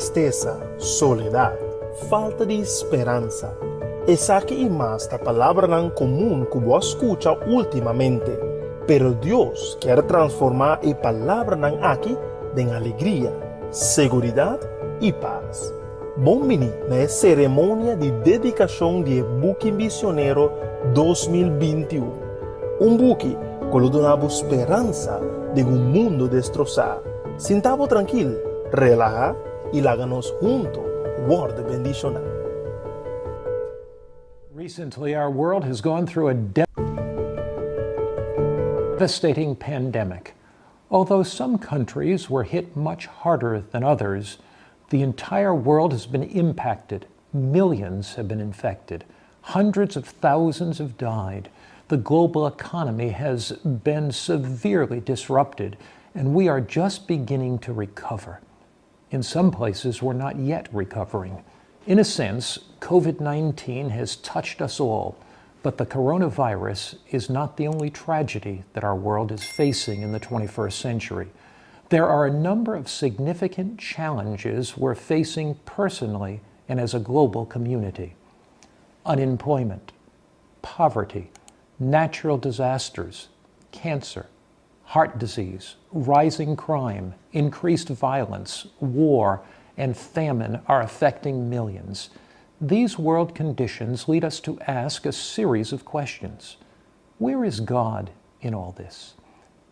tristeza, soledad, falta de esperança. Essa aqui é mais a palavra não comum que você escuta ultimamente. Pero Deus quer transformar a palavra não aqui em alegria, segurança e paz. Bom-vindo na cerimônia de dedicação de Buque Missioneiro 2021. Buque que lhe dá esperança de mundo destroçado. Sintavo tranquilo, relaxa e láganos junto, word bendicional. Recently, our world has gone through a devastating pandemic. Although some countries were hit much harder than others, the entire world has been impacted. Millions have been infected. Hundreds of thousands have died. The global economy has been severely disrupted, and we are just beginning to recover. In some places, we're not yet recovering. In a sense, COVID-19 has touched us all, but the coronavirus is not the only tragedy that our world is facing in the 21st century. There are a number of significant challenges we're facing personally and as a global community. Unemployment, poverty, natural disasters, cancer, heart disease, rising crime, increased violence, war, and famine are affecting millions. These world conditions lead us to ask a series of questions. Where is God in all this?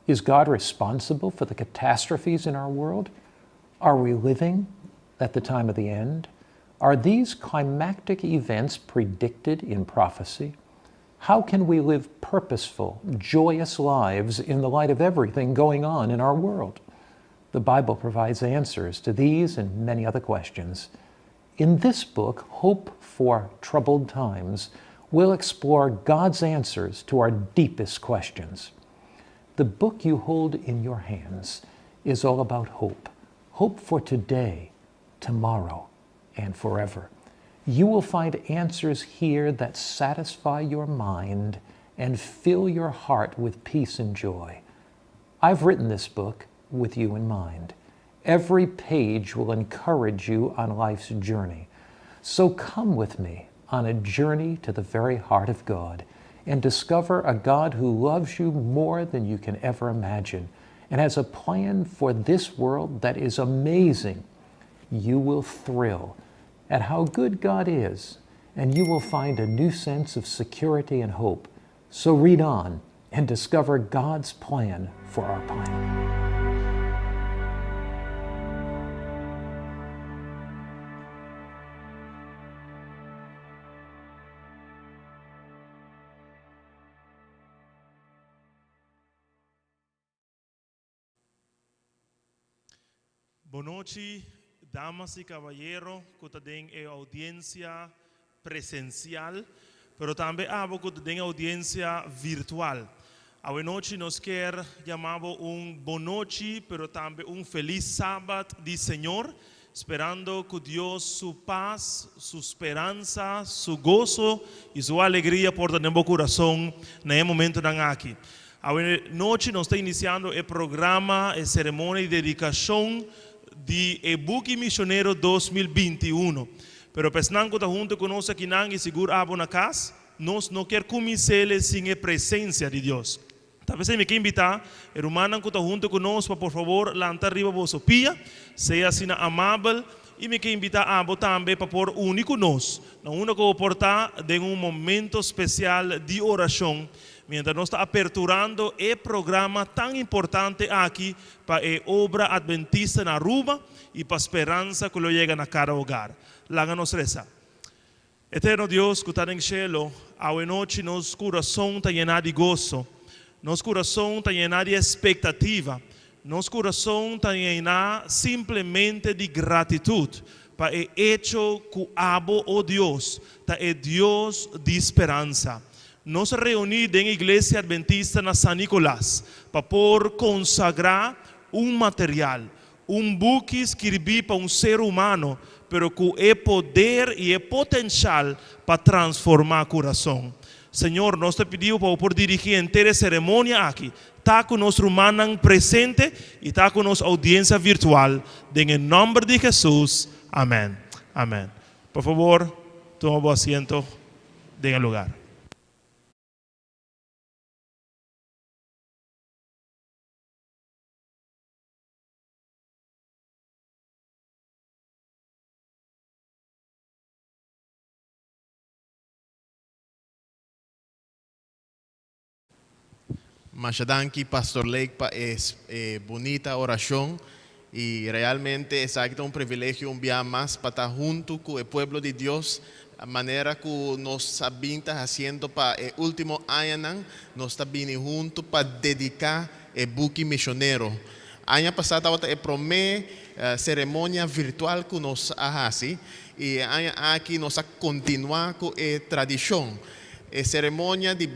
Is God responsible for the catastrophes in our world? Are we living at the time of the end? Are these climactic events predicted in prophecy? How can we live purposeful, joyous lives in the light of everything going on in our world? The Bible provides answers to these and many other questions. In this book, Hope for Troubled Times, we'll explore God's answers to our deepest questions. The book you hold in your hands is all about hope. Hope for today, tomorrow, and forever. You will find answers here that satisfy your mind and fill your heart with peace and joy. I've written this book with you in mind. Every page will encourage you on life's journey. So come with me on a journey to the very heart of God and discover a God who loves you more than you can ever imagine and has a plan for this world that is amazing. You will thrill at how good God is, and you will find a new sense of security and hope. So read on and discover God's plan for our planet. Buenas noches, damas y caballeros, que tienen audiencia presencial, pero también que tienen audiencia virtual. Hoy noche nos quer llamamos buenas noche, pero también feliz sábado del Señor, esperando que Dios su paz, su esperanza, su gozo y su alegría por nuestro corazón en el momento de aquí. Hoy noche nos está iniciando el programa, la ceremonia de dedicación de Buque Missioneiro 2021. Pero pensando que está junto conosco aqui e seguro abo na casa, nós não quer começar sem a presença de Deus. Talvez eu me quer invitar, o irmão que está junto conosco, por favor, lanta arriba a vossa pia, seja assim amável, e me quer invitar a abo também para pôr único nós, na única oportunidade de momento especial de oração, mientras nós está aperturando o programa tão importante aqui para a obra adventista na Aruba e para a esperança que lo llega a cada hogar. Láganos rezar. Eterno Deus que está no cielo, hoje noite nosso coração está llenado de gozo, nosso coração está llenado de expectativa, nosso coração está llenado simplesmente de gratidão para o hecho que abo, oh Deus, está é Deus de esperança. Nos reunimos en la iglesia adventista de San Nicolás para por consagrar material, buque escrito para ser humano, pero con el poder y el potencial para transformar el corazón. Señor, nos te pedimos por dirigir entera ceremonia aquí. Está con nuestro hermano presente y está con nuestra audiencia virtual. En el nombre de Jesús. Amén. Amén. Por favor, toma asiento en el lugar. Mashadanki, Pastor Lake, es bonita oración y realmente es un privilegio un día más para estar junto con el pueblo de Dios. La manera que nos sabemos haciendo para el último año, nos está bien juntos para dedicar el buque misionero. Año pasado el primer ceremonia virtual que nos hace y aquí nos ha continuado con la tradición. Ceremonia de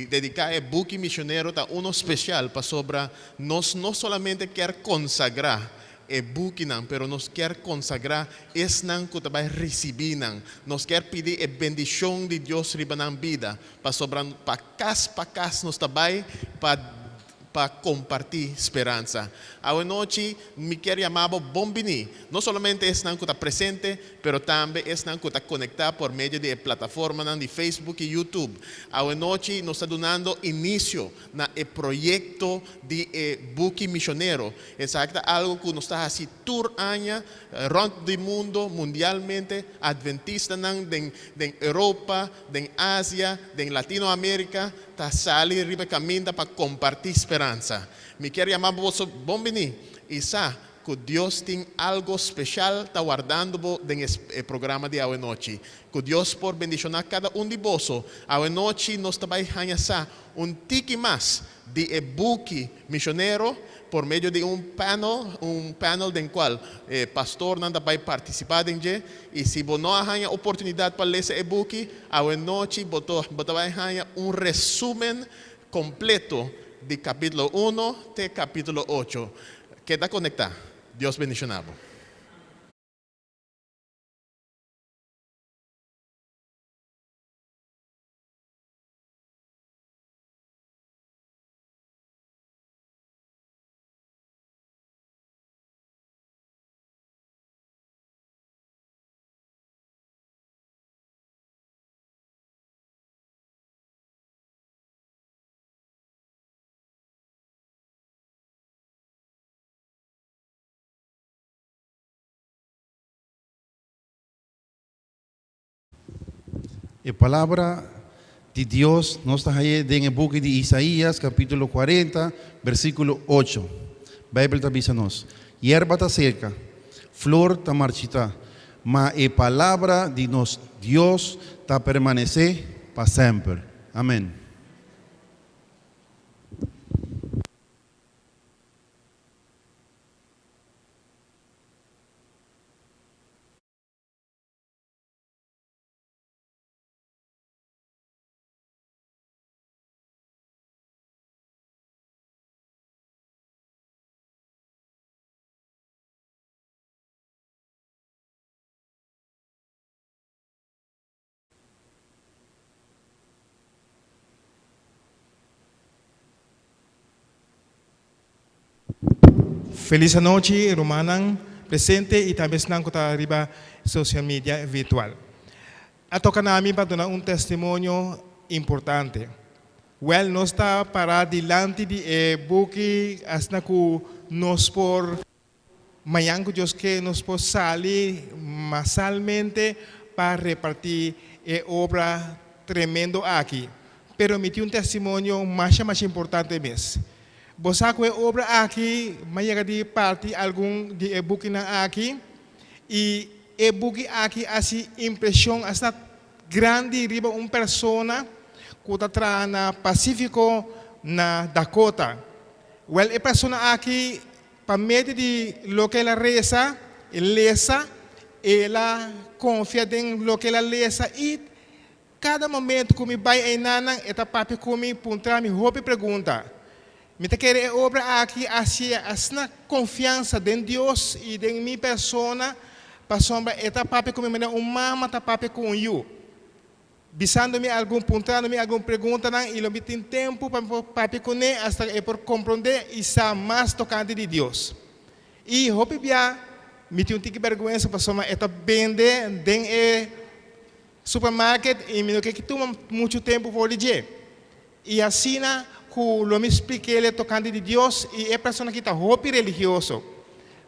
dedicar el buque misionero a uno especial para sobre nos no solamente quer consagrar el buque, pero nos quer consagrar es nan que vai recibir nan. Nos quer pedir a bendición de Dios riba nan vida para sobre para casa nos trabalha para compartir esperanza. Hoy noche me quiero llamar Bombini. No solamente es que está presente, pero también es que está conectado por medio de plataformas de Facebook y YouTube. Hoy noche nos está dando inicio al proyecto de buque misionero. Es algo que nos está haciendo tour año, round el mundo, mundialmente, adventista en Europa, en Asia, en Latinoamérica, está saliendo arriba camino para compartir esperanza. Me quiero llamar vos Bombini y sa que Dios tiene algo especial está guardando en el programa de hoy noche. Que Dios por bendicionar cada uno de vosotros. Hoy noche nos está a un tique más de buque misionero por medio de un panel del cual el pastor Nanda va a participar en y si vos no hay oportunidad para leer el buque, hoy noche vos va a un resumen completo de capítulo 1 hasta capítulo 8. Queda conectado. Dios bendicionado. La palabra de Dios nos está ahí en el book de Isaías, capítulo 40, versículo 8. Bíblia está dizendo-nos: hierba está seca, flor está marchita, mas a palavra de nos Dios está permanecer para sempre. Amém. Feliz noite, Romanan, presente e também estão com a riba social media virtual. A tocar na mim para dar testemunho importante. Well, nós está para diante de buque hasta que nós por manhã que Deus que nós por sair massalmente para repartir obra tremendo aqui. Pero me tem testemunho mais importante mesmo. Você que obra aqui, mas de parte algum de e-book na aqui e e-book aqui assim impressão esta grande riba persona que está na Pacífico na Dakota. Well, a persona aqui para meio de lo que ela reza, ela confia em lo que ela reza e cada momento que me vai em nana, eta papi comi puntra me roupa pergunta. Me te querer obra aqui assim, na confiança em Deus e em minha persona, para sombra eta papi como me mama ta papi com you. Bisando-me algum puntando-me alguma pergunta e não tem tempo para papi com ele hasta por compreender e sa mais tocante de Deus. E hope bia me tinha que vergonha para somar eta vende den supermarket e me que toma muito tempo por dizer. E assim na que eu me expliquei ele tocando de Deus e é pessoa que está roupa religioso.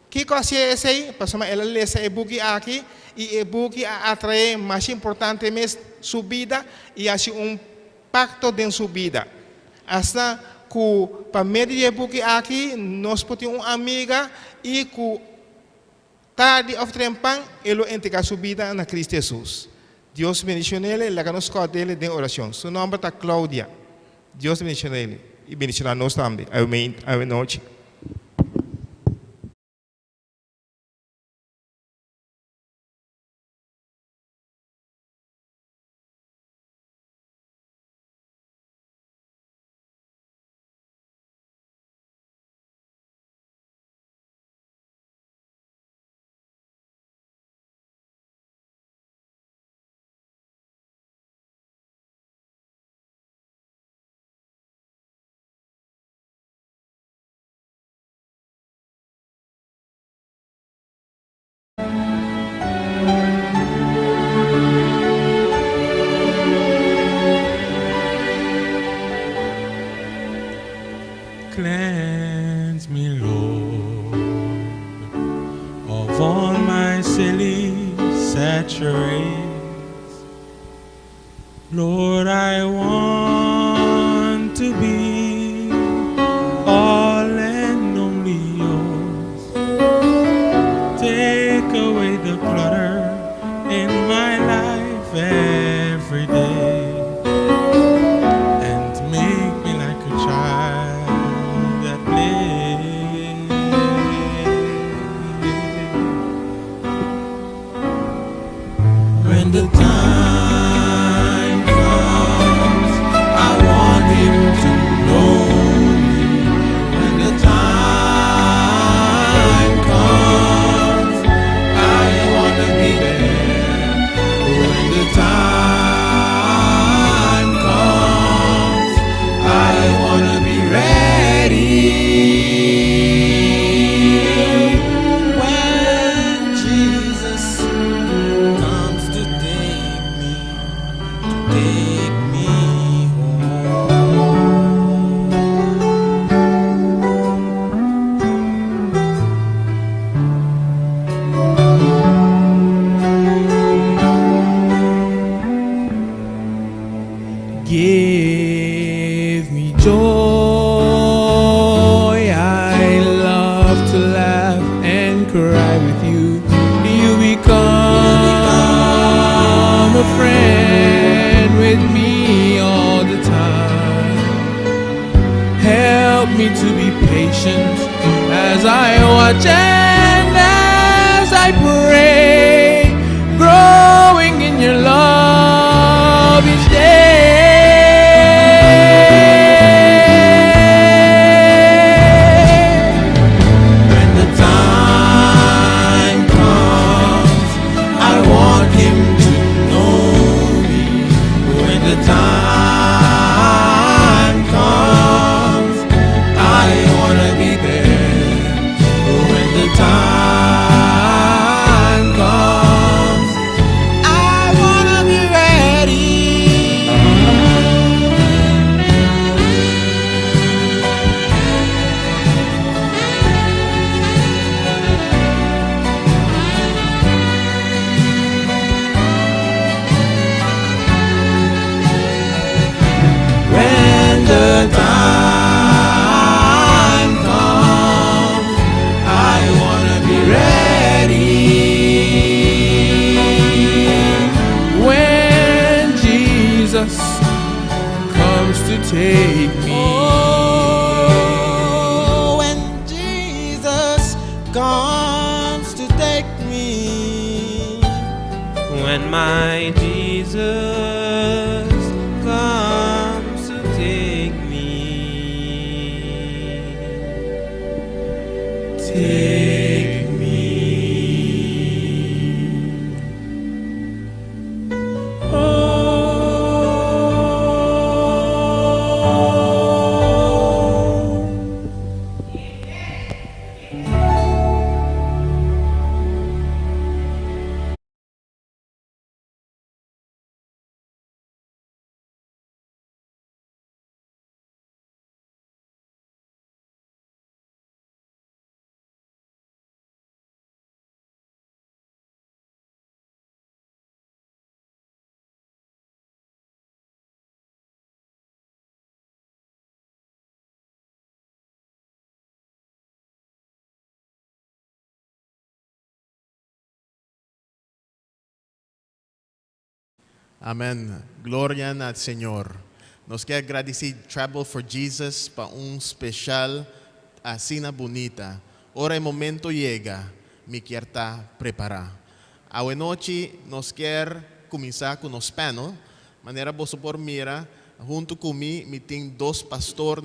Que coisa é essa aí? Pessoa ela lê esse e-book aqui e e-book atrai mais importante mesmo sua vida e assim pacto de sua vida. Hasta que para meio de e-book aqui nós podemos uma amiga e que tarde of trempang ele entregar sua vida na Cristo Jesus. Deus bendicione ele, lá nos dele de oração. Seu nome está Cláudia. Deus bendicione ele e bendicionar nós também. Amém. Amém. Noite. Cleanse me, Lord, of all my silly saturates. Lord, I want to be all and only yours. Take away the clutter in my life every day. The time comes, I want him to know me. When the time comes, I want to be there. When the time comes, I want to be ready. When Jesus comes to take me home. Give me joy. I love to laugh and cry with you. You become a friend with me all the time. Help me to be patient as I watch and as I pray, growing in your love each day. When the time comes, I want him to know me. When the time comes, I want to be there. When the time comes, I want to be ready. When the time comes, I want to be ready. When Jesus comes to take me. Oh, when Jesus comes to take me. When my Jesus comes to take me. Take me. Oh. Amén. Gloria al Señor. Nos quer agradecer Travel for Jesus para especial cena bonita. Ora el momento llega, me quer estar preparado. Hoy noche nos quer começar com nos panel. Maneira você por mira, junto comigo, me tem dois pastores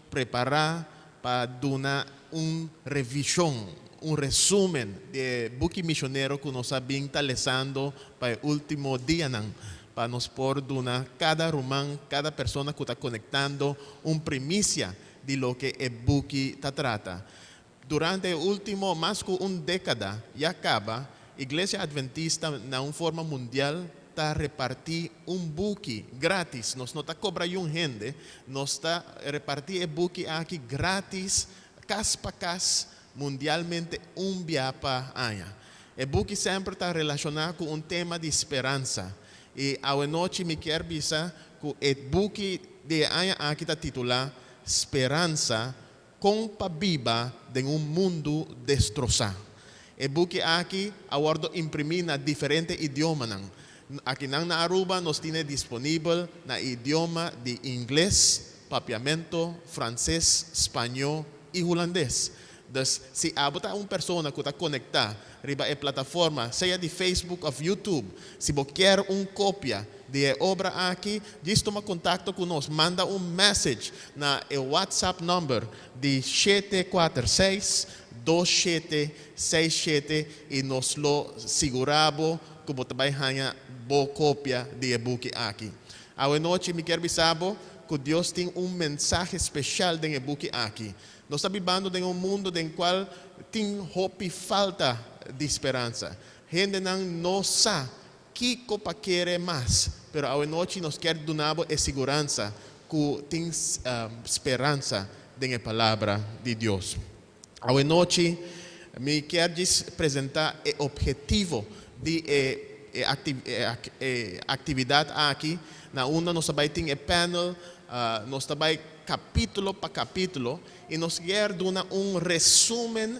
preparar para dar revisão, resumen de book missionário que nós sabemos está lendo para o último dia, para nos por dar cada román, cada pessoa que está conectando primícia de lo que o book está trata. Durante o último mais que década, já acaba, a Igreja Adventista na forma mundial está repartir book grátis. Nós não está cobrando gente, nós está repartir book aqui grátis, casa para casa, mundialmente dia para ano. O book sempre está relacionado com tema de esperança. E a noite me quer avisar que o book de ano aqui está titulado Esperança compabiba de mundo destroçado. O book aqui aguardo imprimir na diferentes idiomas. Aqui na Aruba nós temos disponível na idioma de inglês, papiamento, francês, espanhol e holandês. Então, se há uma pessoa que está conectada riba a plataforma, seja de Facebook ou YouTube, se você quer cópia de obra aqui, diz toma contato conosco, manda message na WhatsApp number de 746-2767 e nós lo seguramos que você vai ganhar boa cópia de e-book aqui. Hoje noite me quero avisar que Deus tem mensagem especial de e-book aqui. Nós estamos vivendo em mundo em qual tem hope e falta de esperança. Gente não sabe que copa quer mais, mas hoje noite nós queremos dar a segurança que tem esperança na palavra de Deus. Hoje noite me quero apresentar o objetivo de atividade aqui. Na uma nós também temos panel, nós também capítulo para capítulo, e nós queremos dar resumen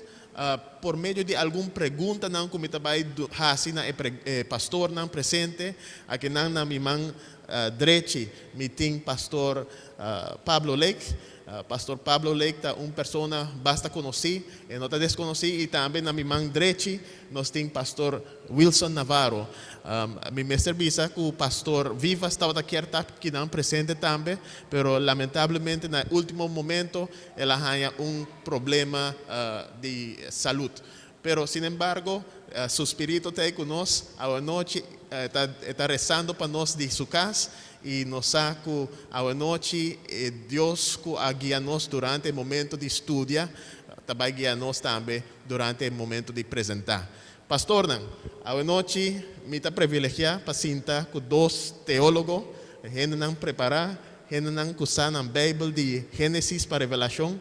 por meio de alguma pergunta não como também fazer na pastor não presente aqui na minha mão direita me tem pastor Pablo Lake. Pastor Pablo Lake é uma pessoa basta conhecer e não está desconhecida, e também na minha mão direita nós temos pastor Wilson Navarro. Me serviço que o pastor Viva estava aqui não presente também, mas lamentavelmente no último momento ela tinha problema de saúde. Pero sin embargo, su espíritu está conosco, a noite está rezando para nós de sua casa. E nos saco a noite Deus que guia-nos durante o momento de estudo, também guia-nos também durante o momento de apresentar. Pastor, a noite me está privilegiado para sentar com dois teólogos, gente não preparar, gente não usar a Bíblia de Gênesis para Revelação,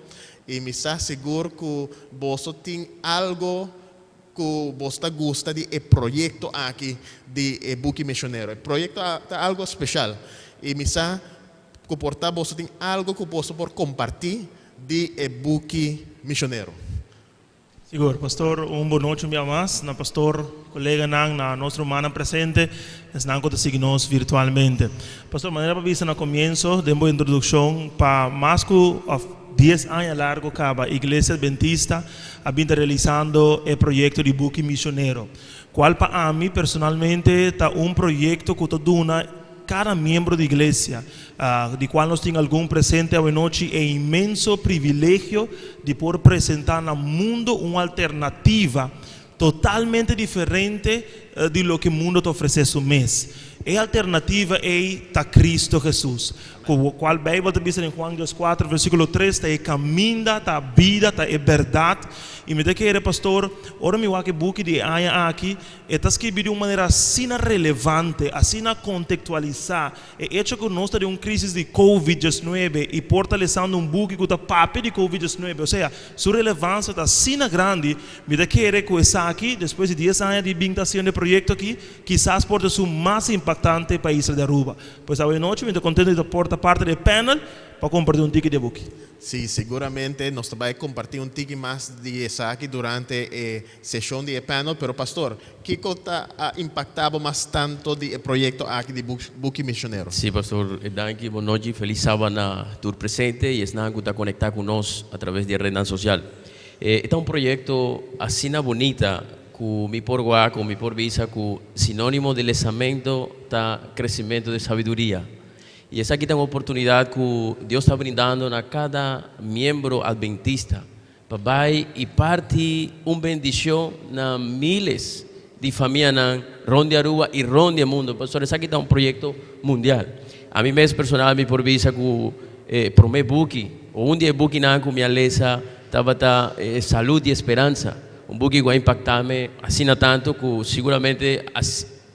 e me está seguro que você tem algo que você gosta de projeto aqui de book missionário. O projeto é algo especial. E me está comportar você tem algo que você pode compartilhar de book missionário. Seguro, pastor, boa noite minha mais, na pastor, colega na nossa irmã presente, estão que seguimos virtualmente. Pastor, maneira para vista no começo, de uma introdução para mais que 10 anos largo acaba a Igreja Adventista ha vindo realizando o projeto de book missionário. Qual para mim personalmente está projeto que dona cada membro da igreja, de qual nós temos algum presente hoje noite, é imenso privilégio de poder apresentar no mundo uma alternativa totalmente diferente de lo que o mundo te oferece mês. A alternativa é Cristo Jesus, com o qual a Bíblia diz em João 4, versículo 3, é caminho, a vida, é verdade. E me diz, pastor, ora me que book de Aya aqui, está escrito de uma maneira assim relevante, assim contextualizar. É hecho que nós temos uma crise de Covid-19 e fortalecendo book que está papel de Covid-19, ou seja, sua relevância está assim grande. Me diz que essa aqui, depois de 10 anos de vingação de proyecto aquí quizás por ser más impactante país de Aruba. Pues hoy noche me estoy contento de portar parte del panel para compartir un ticket de book. Sí, seguramente nos va a compartir un ticket más de aquí durante sesión de panel, pero pastor, ¿qué cosa ha impactado más tanto del proyecto aquí de Buki Misionero? Sí, pastor, danke, boa noite, feliz sábado na tour presente e está conectado conosco através da rede social. Este é um projeto assim bonita, com mi por guá, com mi por visa, com sinônimo de lançamento, da crescimento de sabedoria. E essa aqui tem uma oportunidade que Deus está brindando a cada membro adventista para vai e parte bendição na miles de famílias na ronde Aruba e ronde mundo. Pastor, esse aqui é um projeto mundial. A mim mesmo personal, mi por visa que promete buki, ou dia buki na com minha lesa, estava saúde e esperança. Buki que vai impactar-me assim tanto que seguramente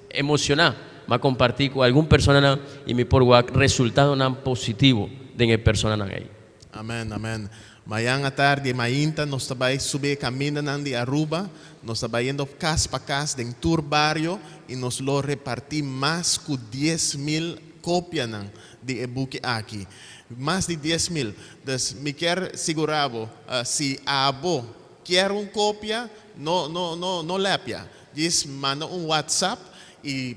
emocionar, mas compartir com alguma pessoa e me por resultado positivo de pessoa aí. Amém, amém. Amanhã à tarde, mainta, nós estamos subir caminho de Aruba, nós estamos indo casa para casa, em tour barrio, e nós lo repartir mais que 10,000 cópias de e-book aqui. Mais de 10,000. Então, me quero segurar, se a abo quer uma cópia, não lepia. Diz, manda WhatsApp e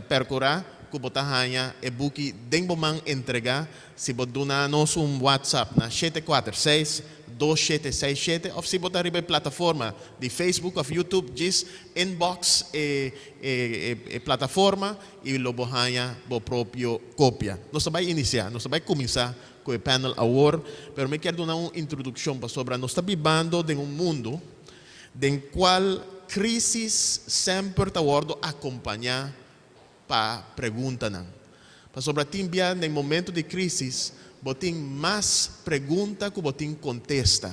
percurar que você tenha e-book dentro de entregar. Se você dá-nos WhatsApp na 746-2767 ou se você arriba a plataforma de Facebook ou YouTube, diz inbox plataforma e lo bohanha a própria cópia. Nós vamos iniciar, nós vamos começar com o panel award, pero me quero dar uma introdução sobre nós estamos vivendo em mundo em qual crisis sempre está acompanhar para perguntar. Sobre a no momento de crise, você mais pergunta que você contesta.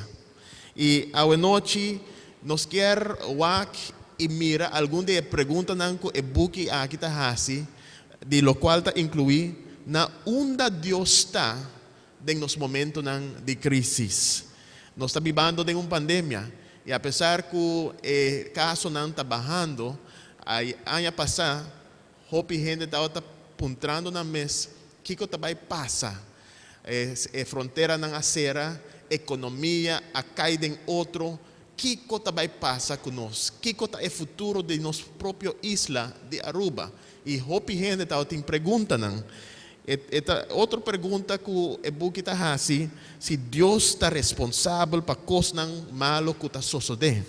E a noite, nós queremos e mira alguma de perguntas que o book aqui está assim, de lo qual está incluído na onde Deus está nos momentos de crise. Nós estamos vivendo em uma pandemia e apesar que o caso não está bajando, ano passado, hope gente está apontando na mesa que vai passar. Fronteira não acera, economia a cair em outro. Que vai passar conosco? Que é o futuro de nossa própria isla de Aruba? E hope gente está te perguntando. Outra pergunta que o e-book está assim, se Deus está responsável para coisas malo que está sucedendo.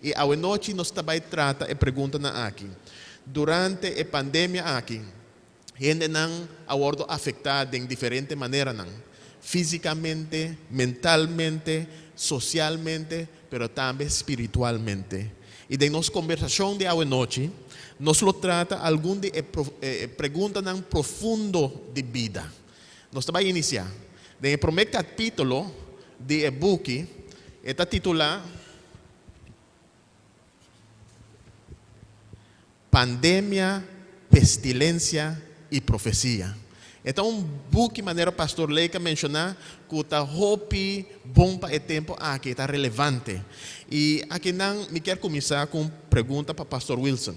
E a noite nós também trata e pergunta aqui. Durante a pandemia aqui, gente não aborda afetada em diferentes maneiras, fisicamente, mentalmente, socialmente, pero também espiritualmente. E de nossa conversação de hoje noite, nós lo trata algum de perguntas profundo de vida. Nós vamos iniciar. No primeiro capítulo de e-book, está titulado Pandemia, Pestilência e Profecia. Então, book maneira pastor Leica mencionar que está hope bom para o tempo aqui, está relevante. E aqui não me quero começar com pergunta para pastor Wilson.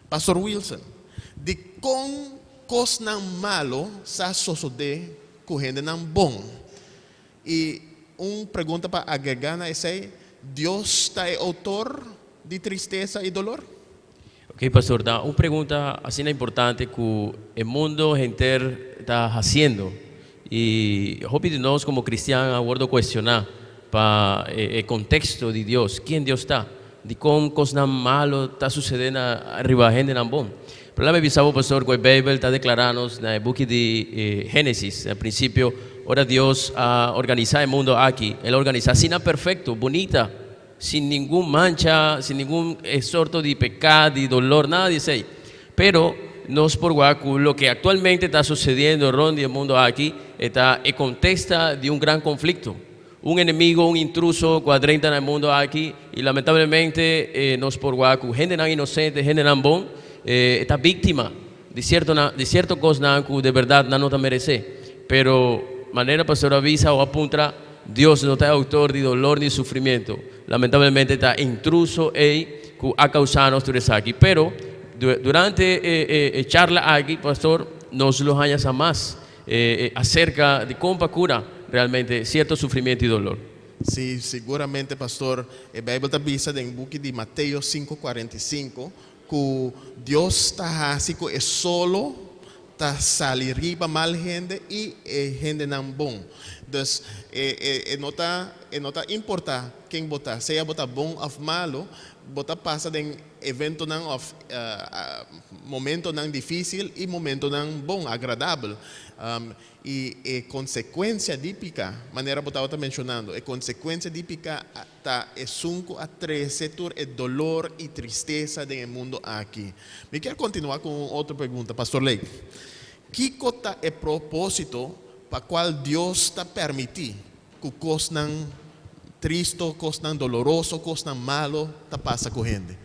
Pastor Wilson, de com coisas não malo sa suceder com gente não bom. E pergunta para agregar na essa, Deus está autor de tristeza e dolor? Ok, pastor, da uma pergunta assim importante que o mundo inteiro está fazendo e eu de nós como cristianos agora questionar para o contexto de Deus, quem Deus está, de como coisa malo está sucedendo arriba gente não bom. Para lá avisava o pastor que a Bíblia está declarando no book de Gênesis, a princípio, ora Deus a organizar o mundo aqui, ele organiza assim perfeito, bonita, sin ningún mancha, sin ningún sorto de pecado, de dolor, nada de eso. Pero nos por guacu, lo que actualmente está sucediendo en el mundo aquí está en contexto de un gran conflicto. Un enemigo, un intruso cuadrenta en el mundo aquí y lamentablemente nos por guacu, gente no inocente, gente no bon, está víctima de cierto cosa que de verdad no te merece. Pero manera pastor avisa o apunta, Dios no está autor de dolor ni sufrimiento. Lamentablemente está intruso y que ha causado ustedes aquí. Pero durante charla aquí, pastor, nos lo haya más acerca de cómo cura realmente cierto sufrimiento y dolor. Sí, seguramente, pastor. A Bíblia está dizendo em book de Mateus 5:45 que Deus está assim que é solo está salir riba mal gente e gente não bom. Dus não tá importa quem botar, seja botar bom ou malo, botar passa de evento não of momento não difícil e momento não bom, agradável. E consequência de picar, maneira que eu estava mencionando, a consequência de picar tá é 5 a 3 setor é dolor e tristeza do mundo aqui. Me quero continuar com outra pergunta, pastor Lake. Que cota é propósito para qual Deus está permitindo que coisas não triste, coisas não doloroso, coisas não malo, tá passa correndo?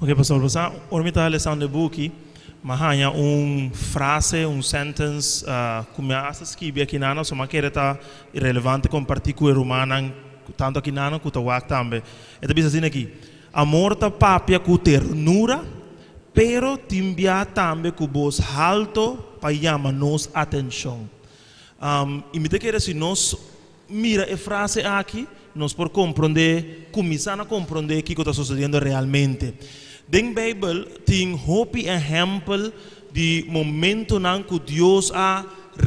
Ok, pastor, você ormita lendo o book, mahanya frase, sentence, como eu escrevi aqui na nossa, mas que era irrelevante compartilhar com o romano, tanto aqui na nossa, quanto o aqui também. É também assim aqui, amor tá papia com ternura, pero timbia também com voz alto para chamar nos atenção. E me quer se nós mira a frase aqui, nós por compreender, começar a compreender o que está sucedendo realmente. Den Bijbel tem hopi exemplo de momento em que Deus a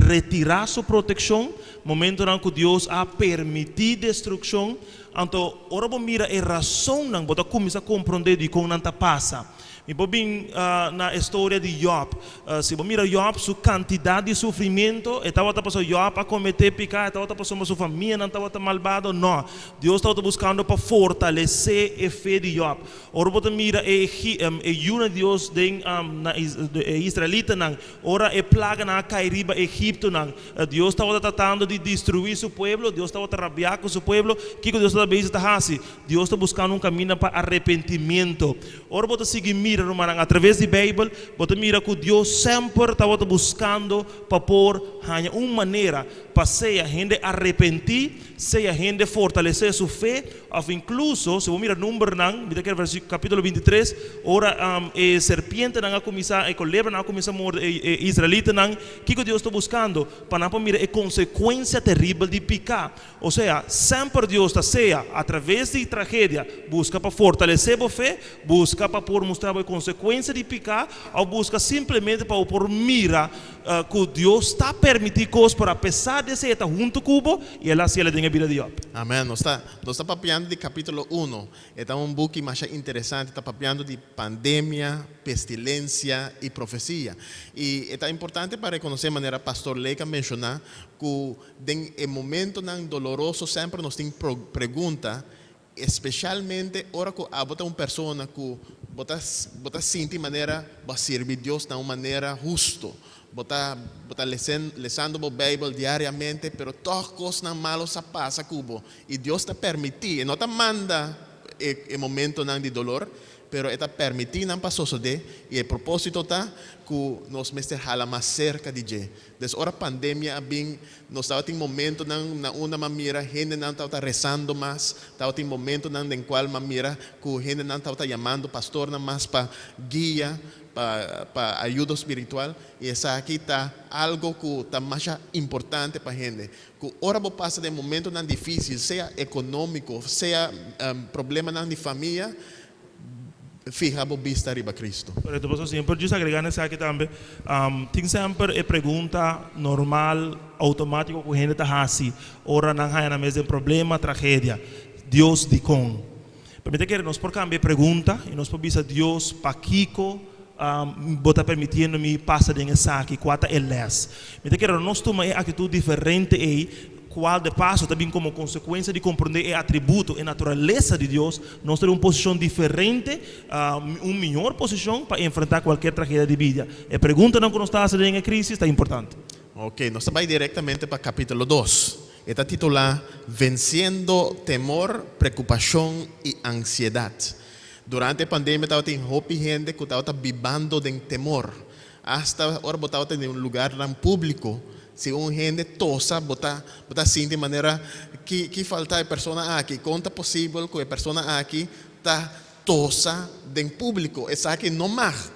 retirar sua proteção, momento em que Deus a permitir destruição. Então, ora vamos mira a razão não, para começar a compreender de como não passa. E bem na história de Job, se você mira Job, sua quantidade de sofrimento, estava passando Job a cometer pecado, estava passando sua família, não estava malvado, não. Deus estava buscando para fortalecer a fé de Job. Ora você mira a Deus na israelita, ora a plaga na cairiba Egipto, Deus estava tratando de destruir seu povo, Deus estava rabiando com seu povo. O que Deus estava fazendo? Deus está buscando caminho para arrependimento. Ora você seguir através da Bíblia, você mira que Deus sempre estava buscando para pôr uma maneira para ser a gente arrepentir, ser a gente fortalecer sua fé, ou incluso, se você mira o número, capítulo 23, ora a serpiente não começar, a culebra não começar a morrer israelita, o que Deus está buscando? Para não mirar a consequência terrível de pecar. Ou seja, sempre Deus está, seja através de tragédia, busca para fortalecer a fé, busca para pôr mostrar a consequência de pecar, ou busca simplesmente para pôr mira que Deus está permitindo coisas para apesar de ser junto com o e ela se ela tem a vida de Job. Amém. Nós está papiando de capítulo 1. É um book mais interessante, está papiando de pandemia, pestilência e profecia. E é importante para reconhecer a maneira pastor Leica mencionar que em momento não doloroso sempre nos tem pergunta, especialmente ora que há uma pessoa que bota sente maneira para servir Deus de uma maneira justa. Bota lendo a Bíblia diariamente, pero todas coisas malas passa cubo. E Deus te permite, não te manda em momento de dolor, pero está permitindo para suceder. E o propósito está que nós me hala mais cerca de Deus. Desde a pandemia, nós estávamos em momento na uma maneira, gente não estava rezando mais, estava em momento na qual maneira que gente não estava chamando pastor mais para guia, para ajuda espiritual. E essa aqui está algo que está mais importante para a gente. Que ora você passa de momento não difícil, seja econômico, seja problema não de família, fica a vista arriba Cristo. Correto, pastor. Sempre eu agregar nessa aqui também, tem sempre a pergunta normal, automática que a gente está assim, ora não há na mesma problema, tragédia, Deus de com. Permite que nós por cambiar pergunta e nós podemos Deus para Kiko, bota permitindo me passar dessa aqui, quatro eles. Permite que nós tomamos uma atitude diferente aí. Qual de passo também como consequência de compreender o atributo e natureza de Deus, nós temos uma posição diferente, uma melhor posição para enfrentar qualquer tragédia de vida. A pergunta não que nós estamos fazendo em crise está importante. Ok, nós vamos diretamente para capítulo 2. Está titulado Venciendo Temor, Preocupação e Ansiedade. Durante a pandemia, estava tendo gente que estava vivendo de temor. Hasta agora, estava em um lugar público. Se uma gente tosa, bota assim de maneira que falta a pessoa aqui. Conta possível que a pessoa aqui está tosa em público, essa que não mais.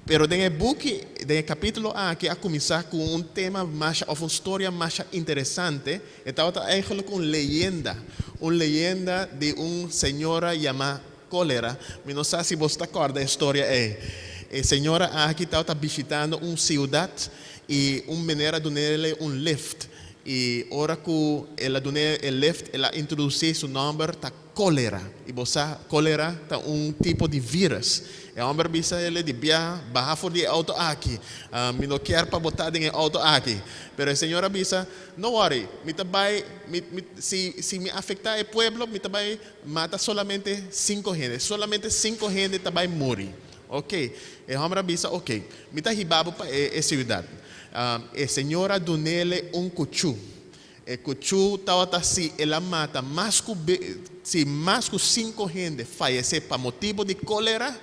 Pero em book, em capítulo A, que a começar com tema mais, ou uma história mais interessante, estava eigenlijk uma leyenda de senhora chamada Cólera. Não sei se você acorda a história a senhora aqui estava visitando uma cidade e menina deu-lhe lift. E ora que ela deu o lift, ela introduziu seu nome, tá cólera. E você cólera tá tipo de vírus. E o homem disse ele de baixar fora do auto aqui. Me não quer para botar no auto aqui. Mas a senhora disse, não worry, se me afetar o pueblo, me também mata solamente 5 gente. Solamente 5 gente também morre. Ok. E o homem disse, ok, me está ribado para a cidade. A senhora deu-lhe cuchu. O cuchu estava assim, ela mata mais que 5 gente falece por motivo de cólera.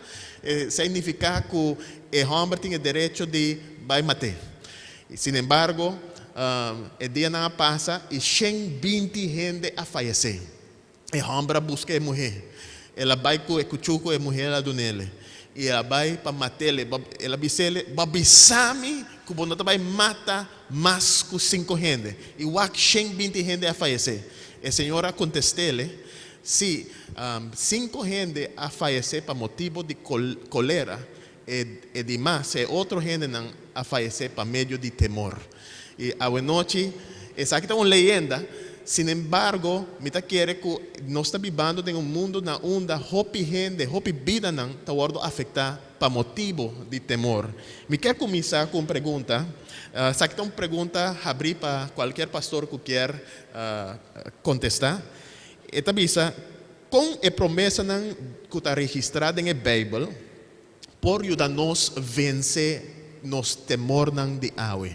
Significa que o homem tem o direito de matar. Sin embargo, o dia não passa e 120 gente a falecer. O homem busca a mulher. Ela vai com o cuchu com a mulher lá do nele. E ela vai para matar ele. Ela disse ele, babisame que você vai matar mais que 5 gente. E o 120 gente a falecer. A senhora contestou-lhe, se 5 gente a falecer por motivo de cólera, e demais, outra gente não a falecer por meio de temor. E a noite, essa aqui é uma leyenda. Sin embargo, me quer que nós estamos vivendo em mundo na onda, hopi vida não está afetar por motivo de temor. Me quer começar com uma pergunta. Essa aqui é uma pergunta abrir para qualquer pastor que quer contestar. Esta bisa, com a promessa que está registrada na Bíblia, por ajudar-nos a vencer nos temor de água.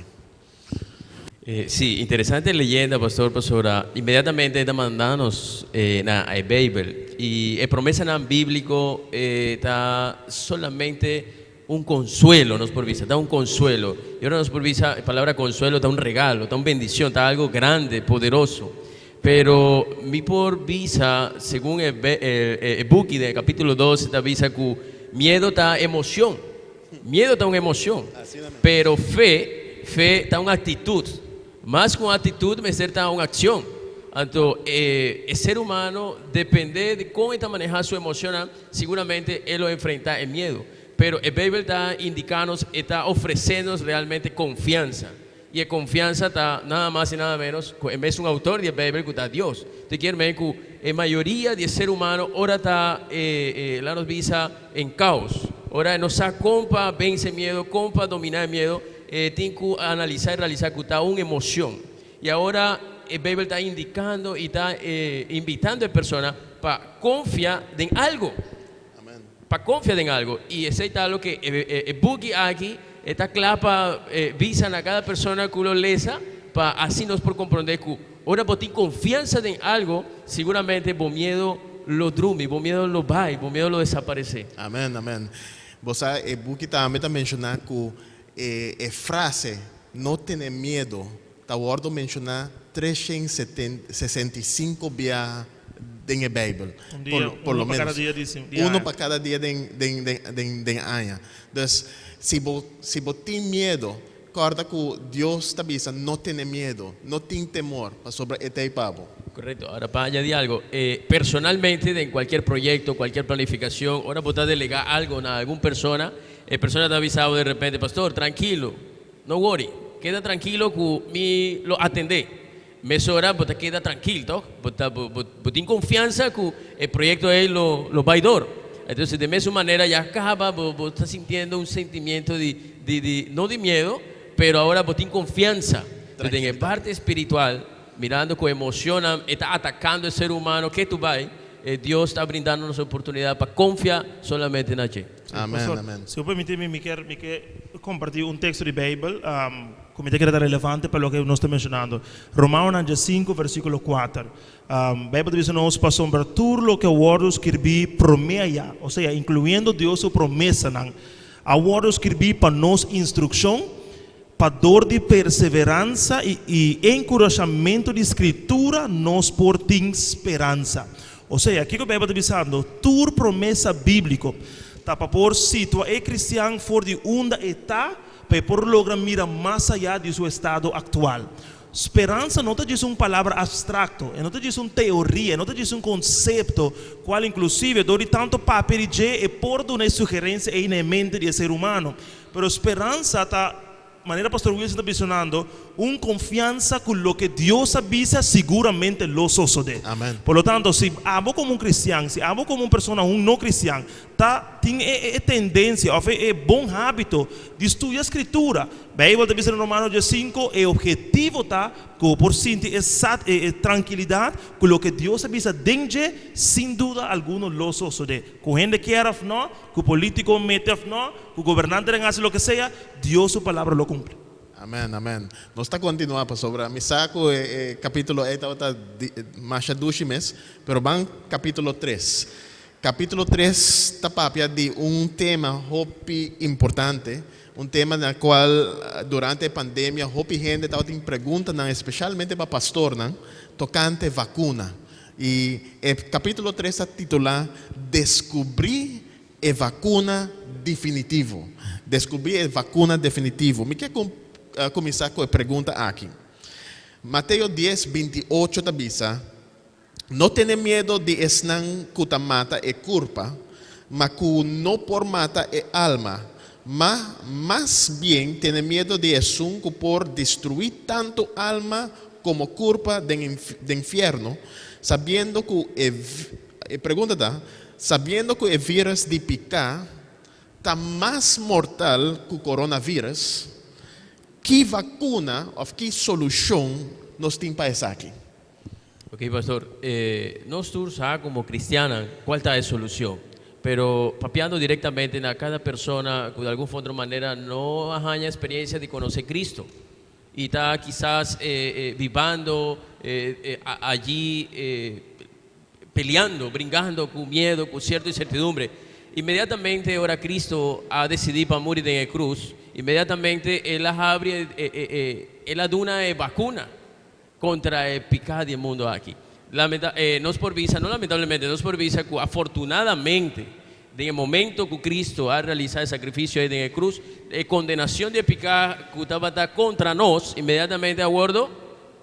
Sí, interesante leyenda, pastora. Inmediatamente está mandándonos na Bíblia. Y la promesa bíblico está solamente un consuelo, nos provisa, está un consuelo. Y ahora nos provisa, la palabra consuelo está un regalo, está una bendición, está algo grande, poderoso. Pero mi por visa, según el Buki del capítulo 12, está visa que miedo está emoción. Miedo está una emoción. Pero fe está una actitud. Más que una actitud, me está una acción. Entonces, el ser humano depende de cómo está manejando su emoción, seguramente él lo enfrenta el miedo. Pero el Biblia está indicando, está ofreciéndonos realmente confianza. Y la confianza está nada más y nada menos, en vez de un autor de la Biblia, que está Dios. Te quiero ver que la mayoría del ser humano ahora está, la nos visa en caos. Ahora no sabe cómo vencer miedo, cómo dominar el miedo. Tiene que analizar y realizar que está una emoción. Y ahora el Biblia está indicando y está invitando a personas para confiar en algo. Para confiar en algo. Y ese es lo que el Buki aquí está claro para visar a cada persona que lo lesa, para así nos por comprender que ahora por ti confianza en algo, seguramente por miedo lo drume, por miedo lo va, por miedo lo desaparece. Amén, amén. Você, o Buki também está mencionando que a frase não ter medo, está ordo mencionar 365 vezes na Bíblia. Por lo menos. Uno para cada dia de ano. Então, se você tem medo, recorda que Deus está dizendo, não tenha medo, não tenha temor sobre este papo. Correcto. Ahora, para añadir algo, personalmente, en cualquier proyecto, cualquier planificación, ahora puedes delegar algo a alguna persona, persona te ha avisado de repente, pastor, tranquilo, no worry, queda tranquilo que me lo atendé. Me sobra, pues te queda tranquilo, pues ten confianza que el proyecto es lo va a dar. Entonces, de esa manera ya acaba, vos estás sintiendo un sentimiento no de miedo, pero ahora vos ten confianza. Entonces, en la parte espiritual, mirando con emoción, está atacando el ser humano, que tú vas, Dios está brindándonos oportunidad para confiar solamente en Él. Amén, Pastor, amén. se me permite, me quero compartir un texto de Bíblia que me queda relevante para lo que nos está mencionando. Romanos 5, versículo 4. Bíblia diz nos para sombrar tudo lo que o Word escrevi promeia, ou seja, incluindo Deus sua promessa, a Word escrevi para nos instrução, para dor de perseverança e encorajamento de escritura, nos por ter esperança. Ou seja, aqui que a Bíblia está dizendo, tua promessa bíblica, tá para por si tu é cristão for de onda etapa, para por lograr mirar mais allá de seu estado atual. Esperança não te diz uma palavra abstracto, não te diz uma teoria, não te diz um conceito, qual inclusive dori tanto papel e por uma sugerência em mente do ser humano. Pero esperança está maneira pastor Wilson está mencionando, confiança com o que Deus avisa, seguramente lo sucede. Amén. Por lo tanto, se amo como um cristão, se amo como uma pessoa não cristã, tem tendência, é bom hábito de estudar a escritura. Bíblia está dizendo em Romanos 5, o objetivo está por sentir tranquilidade com o que Deus avisa dentro, sem dúvida alguma lo sucede. Com gente que era não, com político mete não, com governante hace lo que seja, Deus sua palavra lo cumpre. Amém, amém. Nós está continuando, pastor. A saco capítulo 8 está mais de 2 meses, pero van capítulo 3. Capítulo 3 está papia de tema hopi importante, tema no qual durante a pandemia hopi gente estava tendo perguntas, especialmente para pastor, tocante vacuna. E o capítulo 3 está titulado Descobrir a vacuna definitivo. Descobrir a vacuna definitivo. Me quer começar com a pergunta aqui. Mateus 10, 28 da Bisa. Não tenha medo de estar que mata e culpa, mas que não por mata e alma, mas mais bem tenha medo de estar que por destruir tanto alma como culpa do inferno, sabendo que sabendo que o vírus de picar está mais mortal que o coronavírus. Que vacuna ou que solução nós temos para isso aqui? Ok, pastor. Nosotros como cristianos, ¿cuál está la solución? Pero papeando directamente a cada persona que de alguna otra manera no haya experiencia de conocer Cristo y está quizás viviendo allí, peleando, brincando con miedo, con cierta incertidumbre. Inmediatamente ahora Cristo ha decidido para morir en la cruz, inmediatamente Él abre, Él da una vacuna contra el pecado del mundo aquí. No es por visa, no lamentablemente, no es por visa que afortunadamente, en el momento que Cristo ha realizado el sacrificio en la cruz, la condenación de pecado que estaba contra nosotros, inmediatamente acuerdo,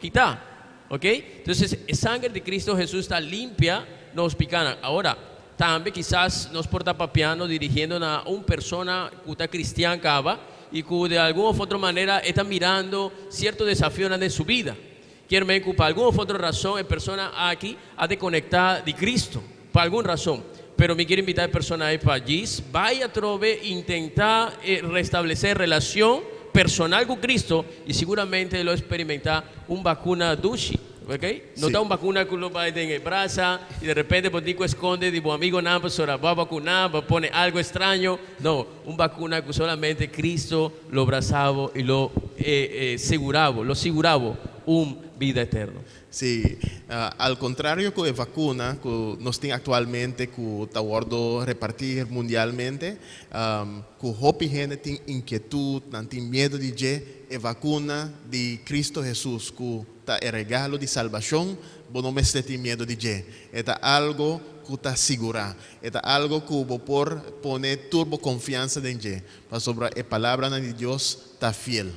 quita. ¿Ok? Entonces, la sangre de Cristo Jesús está limpia, nos pican. Ahora, también quizás nos porta papiando dirigiendo a una persona que está cristiana y que de alguna u otra manera está mirando ciertos desafíos en su vida. Quiero que por alguna u otra razón la persona aquí ha de conectar de Cristo, por alguna razón. Pero me quiero invitar a personas ahí para allí, vaya a trove, intentar restablecer relación personal con Cristo y seguramente lo experimentar una vacuna dushi. Okay? No está una vacuna que uno va en el brazo y de repente Botico esconde de buen amigo nada, pues ahora va a vacunar, va a poner algo extraño. No, una vacuna que solamente Cristo lo abrazaba y lo aseguraba, vida eterna. Sí, al contrario que la vacuna que nos tiene actualmente, que está repartir mundialmente, que hopi gente tiene inquietud, tiene miedo de la vacuna de Cristo Jesús, que está el regalo de salvación, no me tiene miedo de es algo que está seguro, es algo que por poner turbo confianza en Él, para sobre la palabra de Dios está fiel.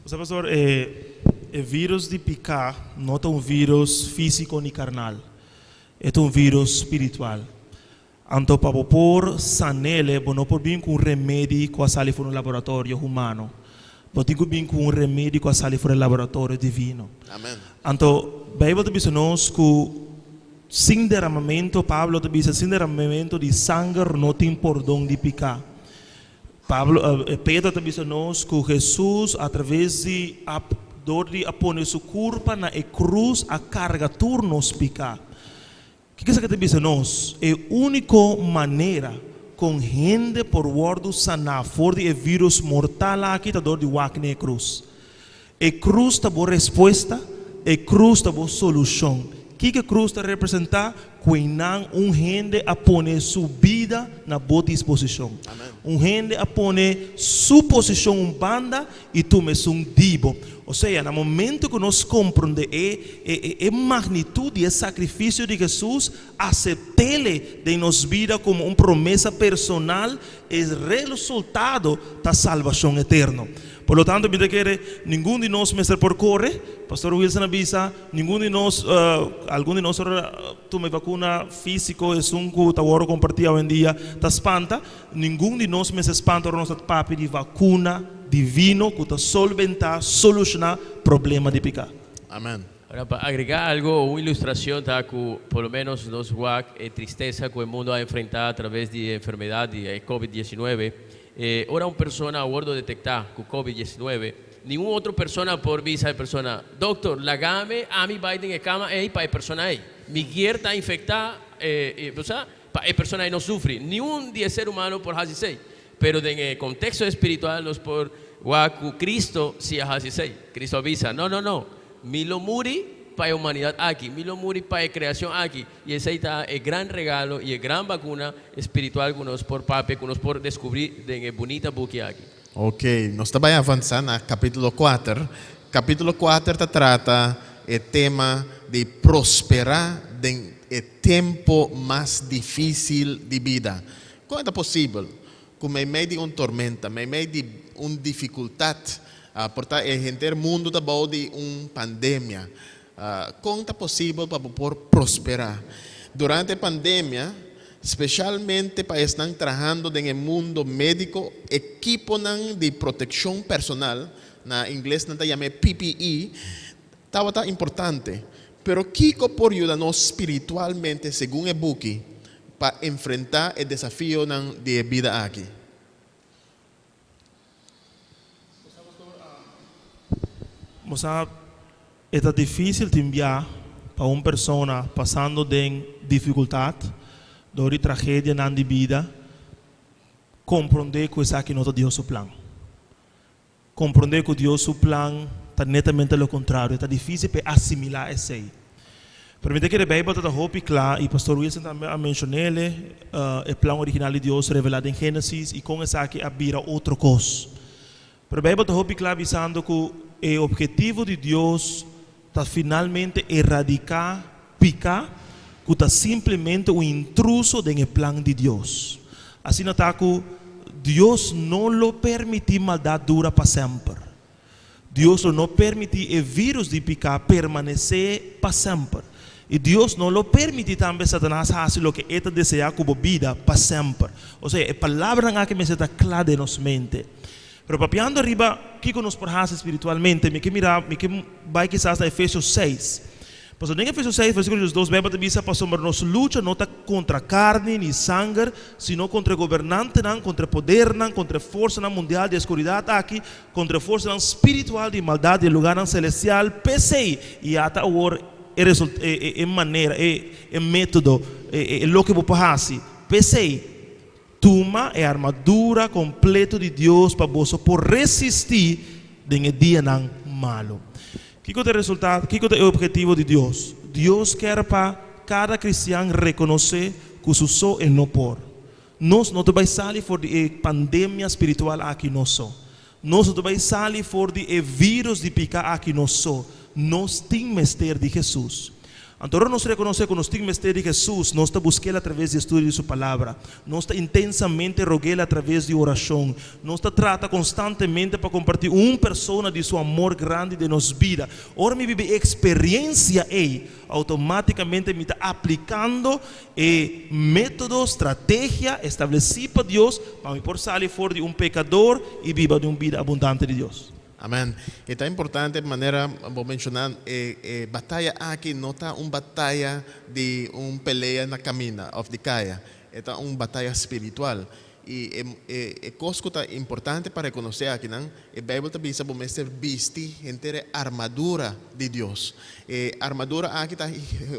O sea, pastor, o vírus de picar não é vírus físico nem carnal, é vírus espiritual. Então, para por sanele, não por vir com remédio que sai no laboratório humano, mas tem que vir com remédio que sai no laboratório divino. Amém. Então, a Bíblia diz nos que sem derramamento, Pablo diz, sem derramamento de sangue não tem perdão de picar. Pedro diz nos que Jesus, através de Dori a pone su culpa na cruz a carga turnos picar. O que você diz nós? É a única maneira com gente por word sanar for de vírus mortal aqui tá dor de wak na cruz. A cruz tá boa resposta, a cruz tá boa solução. O que a cruz está representar? cuinan gente a poner su vida na boa disposição. Gente a poner sua posição banda e tu me dibo. Ou seja, no momento que nós compreendemos a magnitude e o sacrifício de Jesus, aceptá-lo de nossa vida como uma promessa personal, é o resultado da salvação eterna. Por lo tanto, me quer nenhum de nós mestre por correr. Pastor Wilson avisa, nenhum de nós, algum de nós toma vacuna físico, é um que está agora compartilhado hoje em dia, está espanta. Nenhum de nós mestre espanta o nosso papo de vacuna divino que está solventar, solucionar problema de pecado. Amén. Ahora, para agregar algo, una ilustración, tá, que por lo menos nos guac tristeza que el mundo ha enfrentado a través de enfermedad de COVID-19. Ahora una persona a bordo detectar con COVID-19, ninguna otra persona por visa de persona, doctor, lagame a mi Biden en cama, para persona ahí. Mi guía está infectada, o sea, para persona ahí no sufre, ni un día ser humano por hasisei. Pero en el contexto espiritual, los por guacu Cristo, si hasisei. Cristo avisa, no, milo muri para la humanidad aquí, milo muri para la creación aquí. Y ese está el gran regalo y el gran vacuna espiritual que nos por pape, que nos por descubrir en el bonita buque aquí. Ok, nós estamos avançando a capítulo 4. Capítulo 4 trata o tema de prosperar em tempo mais difícil de vida. Como é possível? Como em meio de uma tormenta, em meio de uma dificuldade, portanto, o inteiro mundo está bom de uma pandemia. Como é possível para poder prosperar? Durante a pandemia, especialmente para estar trabalhando no mundo médico, equipo de proteção personal, na inglês não chama PPE, estava importante. Pero Kiko por ayudarnos espiritualmente, según el buque, para enfrentar el desafío de vida aquí. Moça, é difícil de enviar para uma pessoa passando de dificuldade, dor e tragédia na vida, compreender que isso aqui não é Deus seu plano. Compreender que Deus seu plano está netamente ao contrário, está difícil para assimilar isso aí. Permite que a Bíblia está muito clara, e o pastor Wilson também mencionou o plano original de Deus revelado em Gênesis, e com isso aqui vira outra coisa. Pero a Bíblia está muito clara avisando que o objetivo de Deus está finalmente erradicar pecado, que está simplesmente um intruso no plano de Deus. Assim não está que Deus não lo permite maldade dura para sempre. Deus não permite o vírus de pecado permanecer para sempre. E Deus não lo permite também Satanás fazer o que ele deseja como vida para sempre. Ou seja, a palavra que me está clara em nossa mente. Pero papiando arriba, que nos por hacer espiritualmente, me que mirar, me que vai quizás a Efesios 6. Pues en Efesios 6, versículos 2, Bíblia dice, pastor, nossa luta não está contra carne ni sangue, sino contra governante, contra poder, contra força mundial de escuridade aqui, contra força espiritual de maldade de lugar celestial, PC, e até agora é maneira, é método, é o que vou fazer. PC. Toma a armadura completa de Deus para você por resistir no dia não malo. Que é o resultado? Que é o objetivo de Deus? Deus quer para cada cristão reconhecer que o só é não por. Nós não vai sair fora de pandemia espiritual aqui nós só. Nós não vai sair fora de vírus de pecado aqui nós só. Nós temos mistério de Jesus. Então, nós reconhecemos que nós temos mistério de Jesus, nós estamos buscando através de estudo de sua palavra, nós estamos intensamente rogando através de oração, nós estamos tratando constantemente para compartilhar uma pessoa de seu amor grande de nossa vida. Ora, me vive experiência aí, automaticamente me está aplicando método, estratégia estabelecida por Deus para me por sair fora de pecador e viva de uma vida abundante de Deus. Amém. É tão importante, de maneira, vou mencionar, batalha aqui não está uma batalha de peleia na caminha, ou de caia. É uma batalha espiritual. E é coisa que é importante para reconhecer aqui, não? A Bíblia também diz que ser vestir inteira armadura de Deus. A armadura aqui está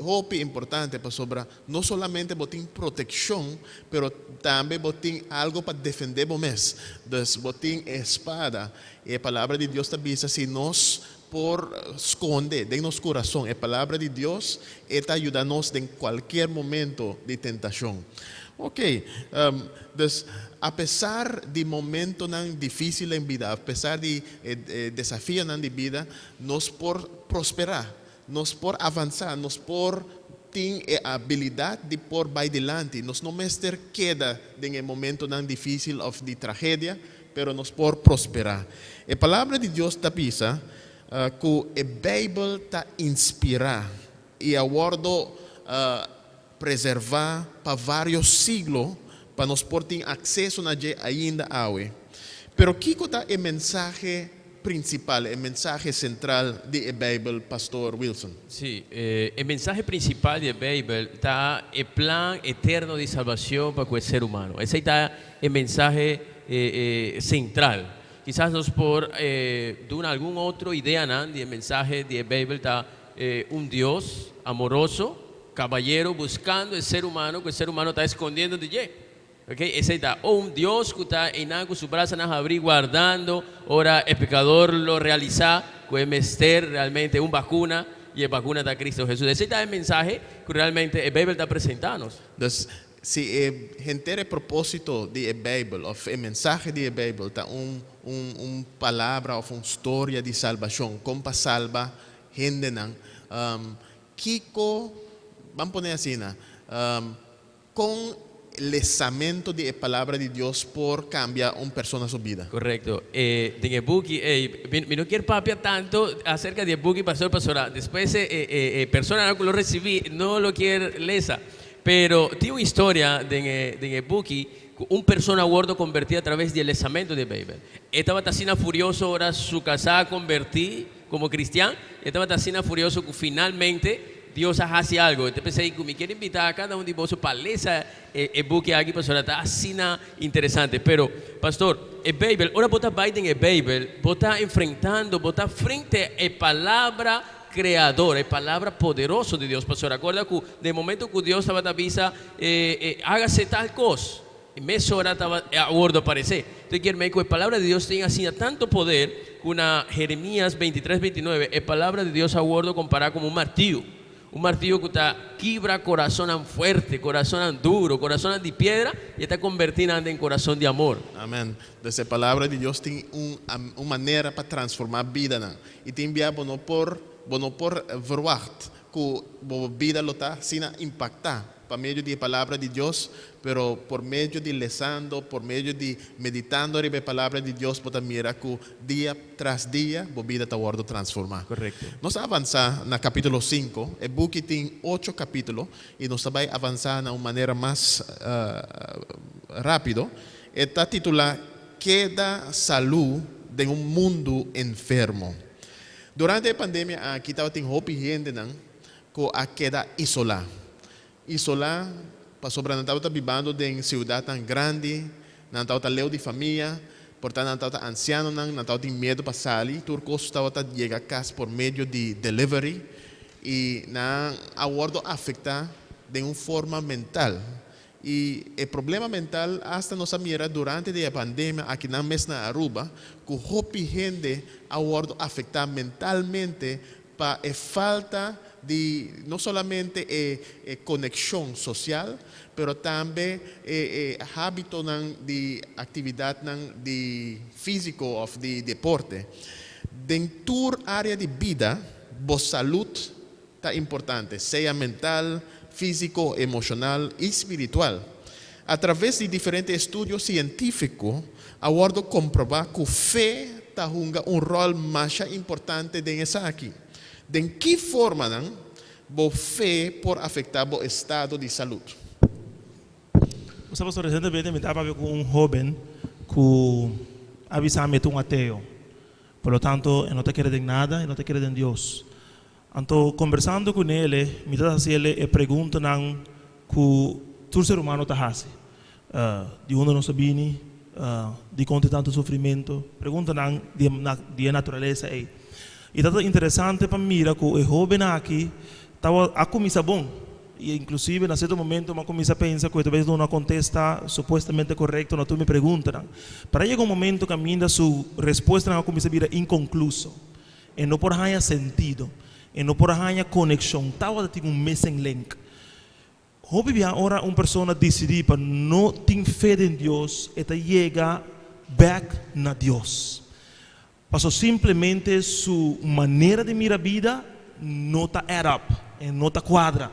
muito importante para sobrar, não somente botar proteção, mas também botar algo para defender o mês. Botar espada. E a palavra de Deus também diz se nós por esconde de nuestro corazón. La palabra de Dios está ayudándonos en cualquier momento de tentación. Ok, entonces, a pesar de momentos tan difíciles en vida, a pesar de desafíos en la vida, nos por prosperar, nos por avanzar, nos por tener habilidad de por ir adelante, nos no mester queda en el momento tan difícil o de tragedia, pero nos por prosperar. La palabra de Dios está pisa que la Biblia está inspirada y aguardo preservar para vários siglos para nos por ter acesso a ainda hoje. Pero ¿qué es el mensaje principal, el mensaje central de la Biblia, Pastor Wilson? Sí, el mensaje principal de la Biblia está el plan eterno de salvación para el ser humano. Ese está el mensaje central. Quizás nos por alguna otra idea, ¿no? El mensaje de la Biblia está un Dios amoroso, caballero, buscando el ser humano, que el ser humano está escondiendo de él. Okay? Ese está, o un Dios que está en con su brazo en abrir, guardando, ahora el pecador lo realiza, que es mester realmente una vacuna, y la vacuna está Cristo Jesús. Ese está el mensaje que realmente la Biblia está presentando. Entonces, si el propósito de la Biblia, o el mensaje de la Biblia, está una palabra o una historia de salvación, como para salvar gente, Kiko, vamos a poner así, con el lanzamiento de la palabra de Dios por cambiar una persona su vida. Correcto. En el book, no quiero papiar tanto acerca del book, pastor. Después, persona que lo recibí, no lo quiere leer. Pero tiene una historia en el book, una persona gordo convertida a través del lanzamiento de la Biblia. Estaba tan furioso ahora su casa convertir como cristiano. Estaba tan furioso que finalmente Dios hace algo. Entonces pensé que me quiere invitar a cada uno de vosotros para leer el book aquí, pastor. Está así interesante. Pero, pastor, el Biblia, ahora vos estás en el Biblia, vos estás enfrentando, vos estás frente a la palabra creadora, la palabra poderosa de Dios, pastor. Recuerda que de momento que Dios estaba avisa, hágase tal cosa. En media hora estaba a bordo aparecer. Entonces quiero que la palabra de Dios tenga así tanto poder que una Jeremías 23:29, la palabra de Dios a bordo comparada como un martillo. Un martillo que está quibra corazón fuerte, corazón duro, corazón de piedra y está convertido en corazón de amor. Amén. Entonces la palabra de Dios tiene una manera para transformar vida. Y te envía no por verwacht que la vida lo está sin impactar por medio de la palabra de Dios, pero por medio de leyendo, por medio de meditando en la palabra de Dios, puede mirar que día tras día la vida está guardando transformar. Correcto. Nos avanzar en el capítulo 5, el book tiene 8 capítulos y nos va a avanzar de una manera más rápido. Está titulado Queda salud de un mundo enfermo. Durante la pandemia, aquí estaba teniendo gente que queda isolada. Isolada, pastor Brandon estava vivendo em cidade tão grande, não estava leu de família, portanto não estava anciano, não estava tem medo para sair, turcos estava chegando a casa por meio de delivery e não aguardo afetar de uma forma mental. E o problema mental hasta nossa mira durante a pandemia aqui na mesma Aruba, que hopi gente aguardo afetar mentalmente para a falta de no solamente conexión social, pero también hábito de actividad de físico o de deporte. En tu área de vida, vos salud está importante, sea mental, físico, emocional y espiritual. A través de diferentes estudios científicos, aguardo comprobar que fe está jugando un rol más importante en esa aquí. ¿De qué forma la fe por afectar el estado de salud? Pastor, recentemente me estaba con un joven que avisaba que un ateo. Por lo tanto, él no te quiere de nada, él no te quiere de Dios. Entonces, conversando con él, me estaba haciendo preguntas que todo ser humano te hace. De onde não sabini, de onde tanto sofrimento. Pergunta de natureza aí. E está interessante para mim que o jovem aqui estava a começar bom. E inclusive, em certo momento, eu comecei a pensar que talvez não contesta supostamente correto na tua pergunta. Para chegar um momento que ainda sua resposta não começa a vir inconcluso. e não por hanya sentido, e não por hanya conexão, tawa tem missing link. Hope bia ora persona decidir para não ter fé em Deus e chega back na Deus. Passo simplesmente sua maneira de mirar a vida não está add up, e não está quadra.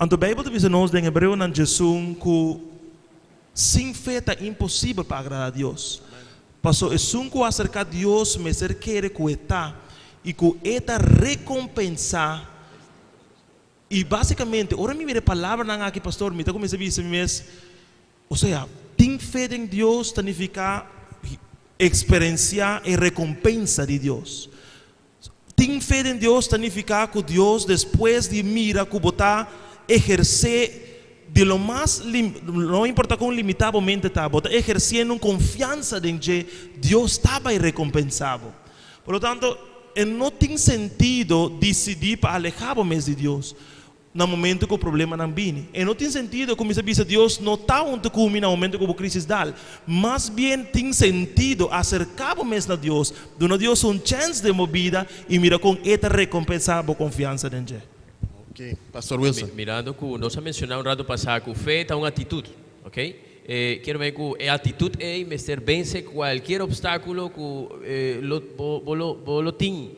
Então a Bíblia diz nos em Hebreu na Jesus que sem fé é impossível para agradar a Deus. Passo é que acercar a Deus, me ser querer que está e que está recompensar. E basicamente, ora me mire palavra na aqui pastor, me tá começa a dizer mesmo, ou seja, ter fé em Deus significa experienciar a recompensa de Deus. Ter fé em Deus significa que Deus depois de mira que botar exercer de lo mais não importa como limitadamente está, botar exercendo confiança em que Deus estava recompensado. Por lo tanto, não tem sentido decidir para alejar-me de Deus no momento que o problema não vem. E não tem sentido, como se diz, Deus não está onde comigo no momento que a crise dá. Mas bem tem sentido acercar-me a Deus, dando a Deus chance de movida e mira com esta recompensa a confiança em Ele. Ok, Pastor Wilson. Mirando que nós mencionamos rato passado que fé é uma atitude, ok? Quero ver que a atitude é mestre vence qualquer obstáculo que lo tem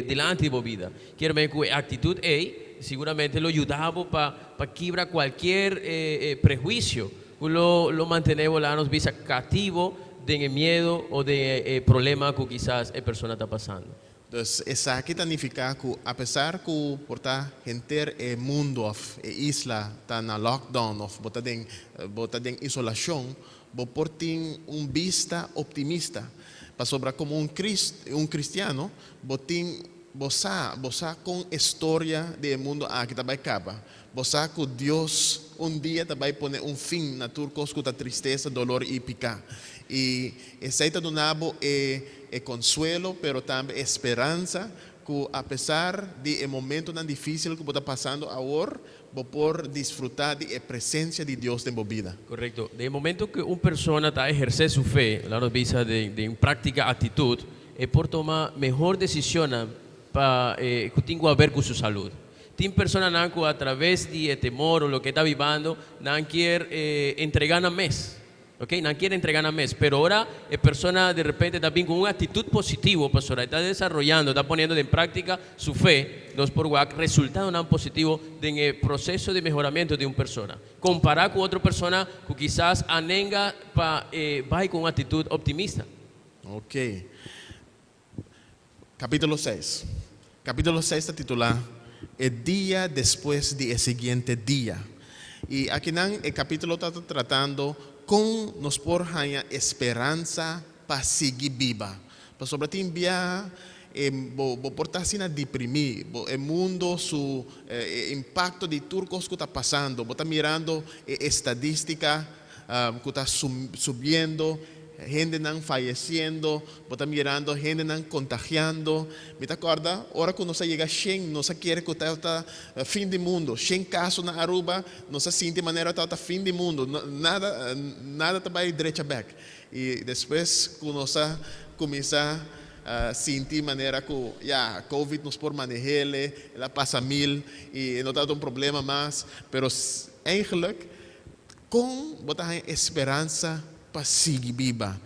delante de sua vida. Quero ver que a atitude é seguramente lo ayudaba para quebrar cualquier prejuicio, lo mantenemos lá nos visa cativo de miedo o de problema que quizás a persona está pasando. Entonces, esa aquí significa que a pesar que por gente el mundo of isla está en lockdown of bota en isolación, por tin vista optimista. Para sobra como un cristiano, botin Você com história do mundo aqui também acaba. Você que Deus dia também põe fim na tua coisa da tristeza, dolor e picar. E aceita do nabo é consuelo, pero também esperança que apesar de momento tão difícil que você está passando agora, você pode desfrutar da presença de Deus na sua vida. Correto. De momento que uma pessoa está exercer sua fé, lá nos visa de prática atitude, é por tomar melhor decisão que tenga a ver con su salud. Tem personas que a través de temor o lo que está viviendo no quiere entregar a mes, ¿ok? No quiere entregar a mes, pero ahora es persona de repente también con una actitud positiva, pastora, está desarrollando, está poniendo en práctica su fe, los por resultado tan positivo en el proceso de mejoramiento de una persona. Comparar con otra persona que quizás anenga va con una actitud optimista. Ok. Capítulo 6. Capítulo 6 está titulado El día después del siguiente día. Y aquí en el capítulo está tratando con nos por esperanza para seguir viva. Pero sobre ti envía por estar sin deprimir, el mundo, su impacto de turcos que está pasando, está mirando estadística que está subiendo, gente não fallecendo, está mirando gente não contagiando. Me acorda, hora que nós chega 100, nós quer que está fim do mundo. 100 casos na Aruba, nós sente de maneira que está fim do mundo. Nada está bem direito back. E depois que nós começar a sentir maneira que COVID nos pode manejar, ela passa 1000 e não está um problema mais. Mas eigenlijk, com botar esperança para seguir viva,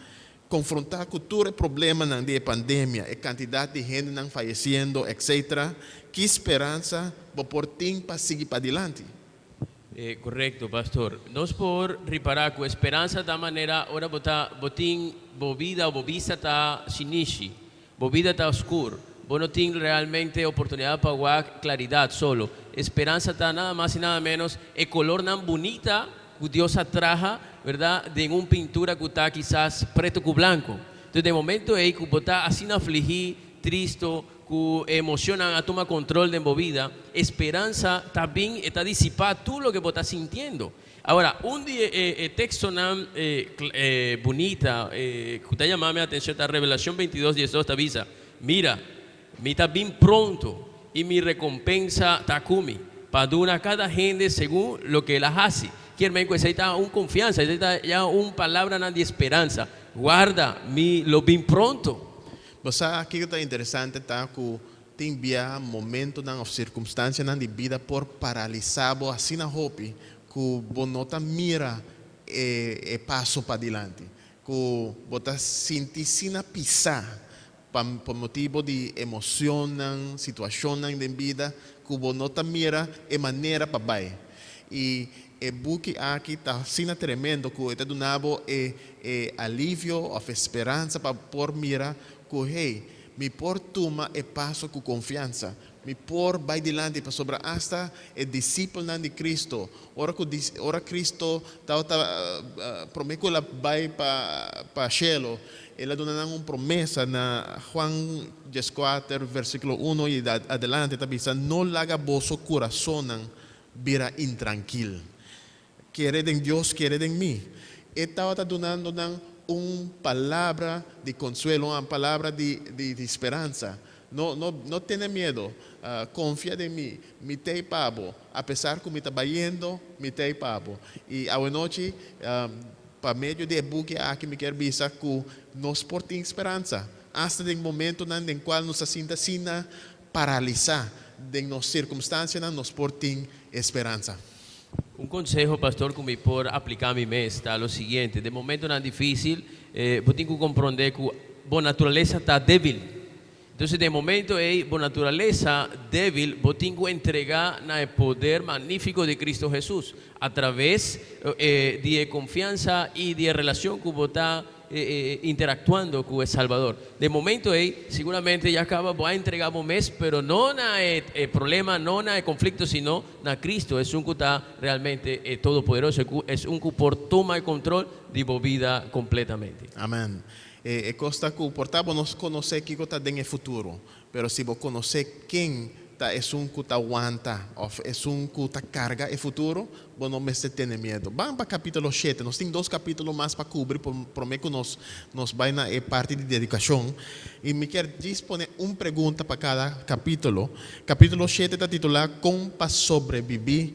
confrontar com todo o problema da pandemia, a quantidade de gente não falecendo, etc. Que esperança por ter para seguir para adiante? Correcto, pastor. Nós por reparar com esperança da maneira, ora botin bovida o bovista está sinichi, bovida está oscuro, não tem realmente oportunidade para guardar claridade solo. Esperança está nada mais e nada menos é color não bonita que Deus atraja, ¿verdad? De una pintura que está quizás preto con blanco. Entonces, de momento que está así afligido, triste, que emocionan a tomar control de mi vida, esperanza también está disipada todo lo que está sintiendo. Ahora, un día, texto bonita, que está llamando mi atención, está Revelación 22:18, está avisa, mira, me está bien pronto y mi recompensa está conmigo, para dar a cada gente según lo que él hace. Quiero que necesita una confianza, necesita ya una palabra de esperanza. Guarda lo bien pronto. Você aqui que está interessante tá que tem via momento não ou circunstância não de vida por paralisado assim na hope que bonota mira e passo para adiante que bota sentir sina pisar por motivo de emoção situação de vida que bonota mira e maneira para vai e o buque aqui está sina tremendo que está donando alívio ou esperança para por mira que hey me por toma e passo com confiança me por vai dilante para sobre hasta e discípulo de Cristo ora Cristo promete la vai para cielo ela dona uma promessa na Juan 14 versículo 1 e adelante está dizendo não laga vosso coração vira intranquilo quiere de Deus quiere de mim estava donando uma palavra de consuelo, uma palavra de esperança. Não tenha medo, confia em mim, me tem pavo, apesar que me está bayendo, me tem pavo. E a noite, para meio de buque aqui me quer dizer que nós portamos esperança. Hasta o momento em qual nos sinta assim paralisar, de nossas circunstâncias, nós portamos esperança. Un consejo, pastor, que me por aplicar a mi mes está lo siguiente. De momento tan difícil, vos tengo que comprender que la naturaleza está débil. Entonces, de momento, la naturaleza débil, vos tengo que entregar el poder magnífico de Cristo Jesús a través de confianza y de relación que vos está interactuando con el Salvador. De momento, seguramente ya acaba, voy a entregar un mes, pero no hay problema, no hay conflicto, sino na Cristo. Es un que está realmente todopoderoso, es un que por toma el control de tu vida completamente. Amén. Costa que portamos nos conocer que está en el futuro, pero si vos conocer quién es un que aguanta, es un que carga el futuro, vos no me tiene miedo. Vamos para capítulo 7, nos tem 2 capítulos más para cubrir, prometo que nos vai na parte de dedicación. Y me quiero disponer una pregunta para cada capítulo. Capítulo 7 está titulado ¿Cómo para sobrevivir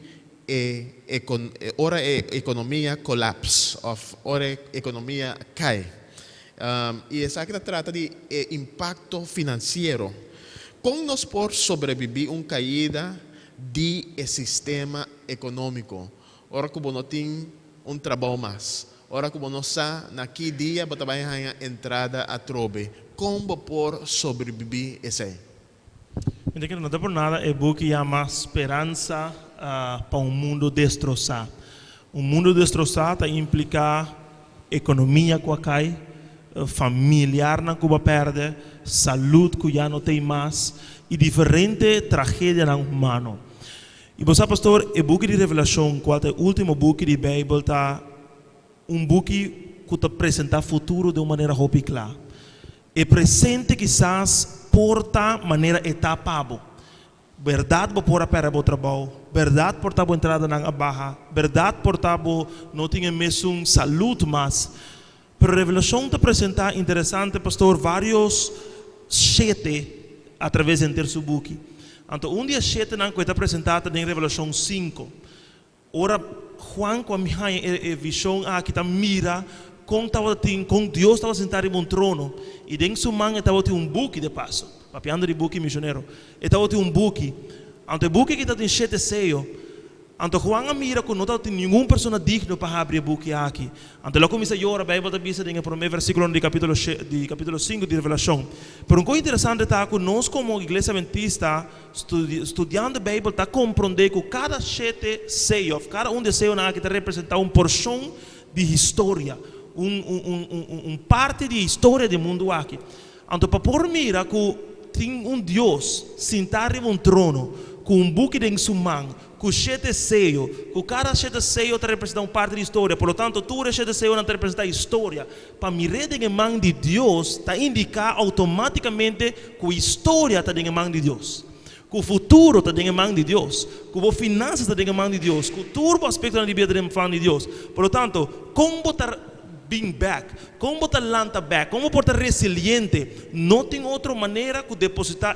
ora economía colapse, ora economía cae? Y esa que trata de impacto financiero. Como nós por sobrevivir uma caída do sistema econômico? Ora que não tem trabalho mais. Ora que não está naquele dia, você vai ganhar entrada a trobe. Como por sobreviver isso aí? Que não dá por nada, é bom que chama esperança para mundo destroçado. Mundo destroçado implica economia que cai, familiar que vai perder, saúde que já não tem mais e diferente tragédia no humano. E você, pastor, o book de Revelação, qual é o último book de Bíblia, está book que te apresenta o futuro de uma maneira muito clara. O presente quizás porta maneira etapável. Verdade por para o trabalho, verdade por a entrada na barra, verdade por não tinha mesmo saúde mais. Pero a Revelação te apresenta interessante, pastor, vários 7 através de ter seu book. Então, dia 7 não está apresentado em Revelação 5. Ora, Juan, com a minha visão aqui, está mira com Deus estava sentado em um trono e dentro de sua mão estava book de passo, papiando de book missionário. Estava book. Então, o book que está em 7 sellos. Então, Juan mira que não tem nenhuma pessoa digna para abrir o book aqui. Então, ele começa a chorar, a Bíblia diz em o primeiro versículo do capítulo 5 de Revelação. Mas uma coisa interessante é que nós, como igreja adventista, estudando a Bíblia, está compreendendo que cada 7 sellos, cada desses sellos aqui está representando uma porção de história, parte de história do mundo aqui. Então, para por mirar que tem Deus sentado em trono, com book em sua mão, com 7 sellos, com cada 7 sellos está representando parte da história. Por lo tanto, todos os 7 sellos não representam a história. Para mirar em mão de Deus, está indicar automaticamente que a história está em mão de Deus. Que o futuro está em mão de Deus. Que as finanças está em mão de Deus. Que todo aspecto da vida está em mão de Deus. Por lo tanto, como estar being back, como estar lanta back, como estar resiliente, não tem outra maneira que depositar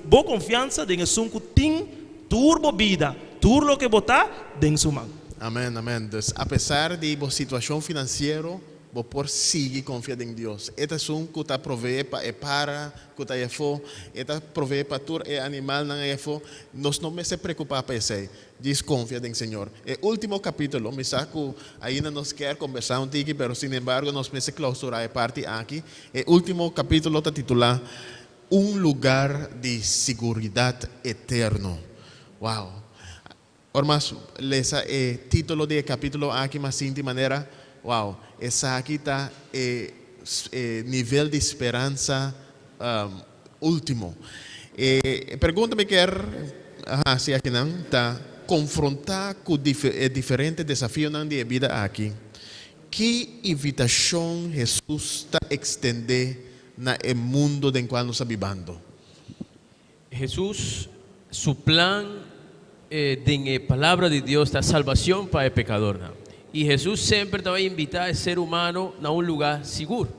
boa confiança em um que tem turbo vida, tudo o que botar dentro de sua mão. Amém, amém. Então, apesar de a situação financeira vos por seguir confiando en Dios. Esta es un que te provee para que te efo, esta provee para tu animal não efo. Nós não me se preocupar para isso. Diz confia en Señor. El último capítulo, me saco, ainda nos quer conversar un tiki, pero sin embargo nos me se clausurar a parte aquí. El último capítulo está titulado Un lugar de seguridad eterno. Wow. Ahora más, ese título del capítulo aquí más de manera, wow, esa aquí está nivel de esperanza último. Pregúntame que si aquí no está confrontar con diferentes desafíos de vida aquí. ¿Qué invitación Jesús está extender en el mundo en el cual nos está viviendo? Jesús, su plan de la palabra de Dios está salvación para el pecador. ¿No? Y Jesús siempre te va a invitar al ser humano a un lugar seguro.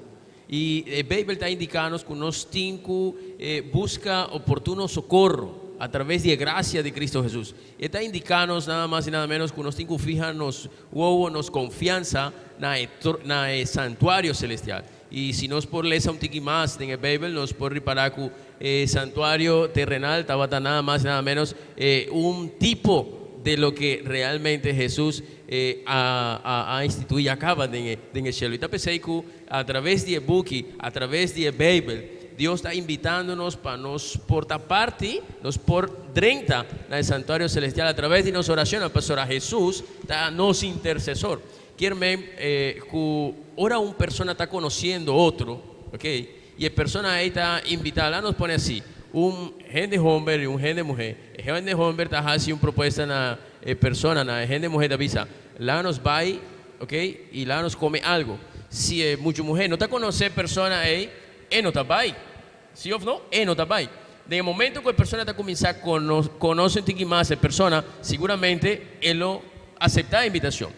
Y la Biblia está indicando que nos tenemos busca oportuno socorro a través de la gracia de Cristo Jesús. Está indicando nada más y nada menos que nos tenemos que fijarnos nos confianza en el santuario celestial. Y si nos por leer un tiki más en la Biblia, nos por reparar que el santuario terrenal estaba nada más y nada menos un tipo de lo que realmente Jesús ha instituido y acaba en el cielo. Y pensé que a través de Buki, a través de Biblia, Dios está invitándonos para nos portar parte, nos por 30 en el santuario celestial a través de nuestra oración. El pastor Jesús está nos intercesor. Quiero que ahora una persona está conociendo otro, ¿ok? Y la persona ahí está invitada, nos pone así, un gente hombre y un gente mujer. El gente hombre está haciendo una propuesta a la persona, la gente mujer avisa, la nos va, ¿ok? Y la nos come algo. Si mucha mujer no está conociendo persona ahí, no está ahí. ¿Sí o no? No está ahí. En el momento que la persona está comenzando a conocer un poco más a la persona, seguramente él lo acepta la invitación.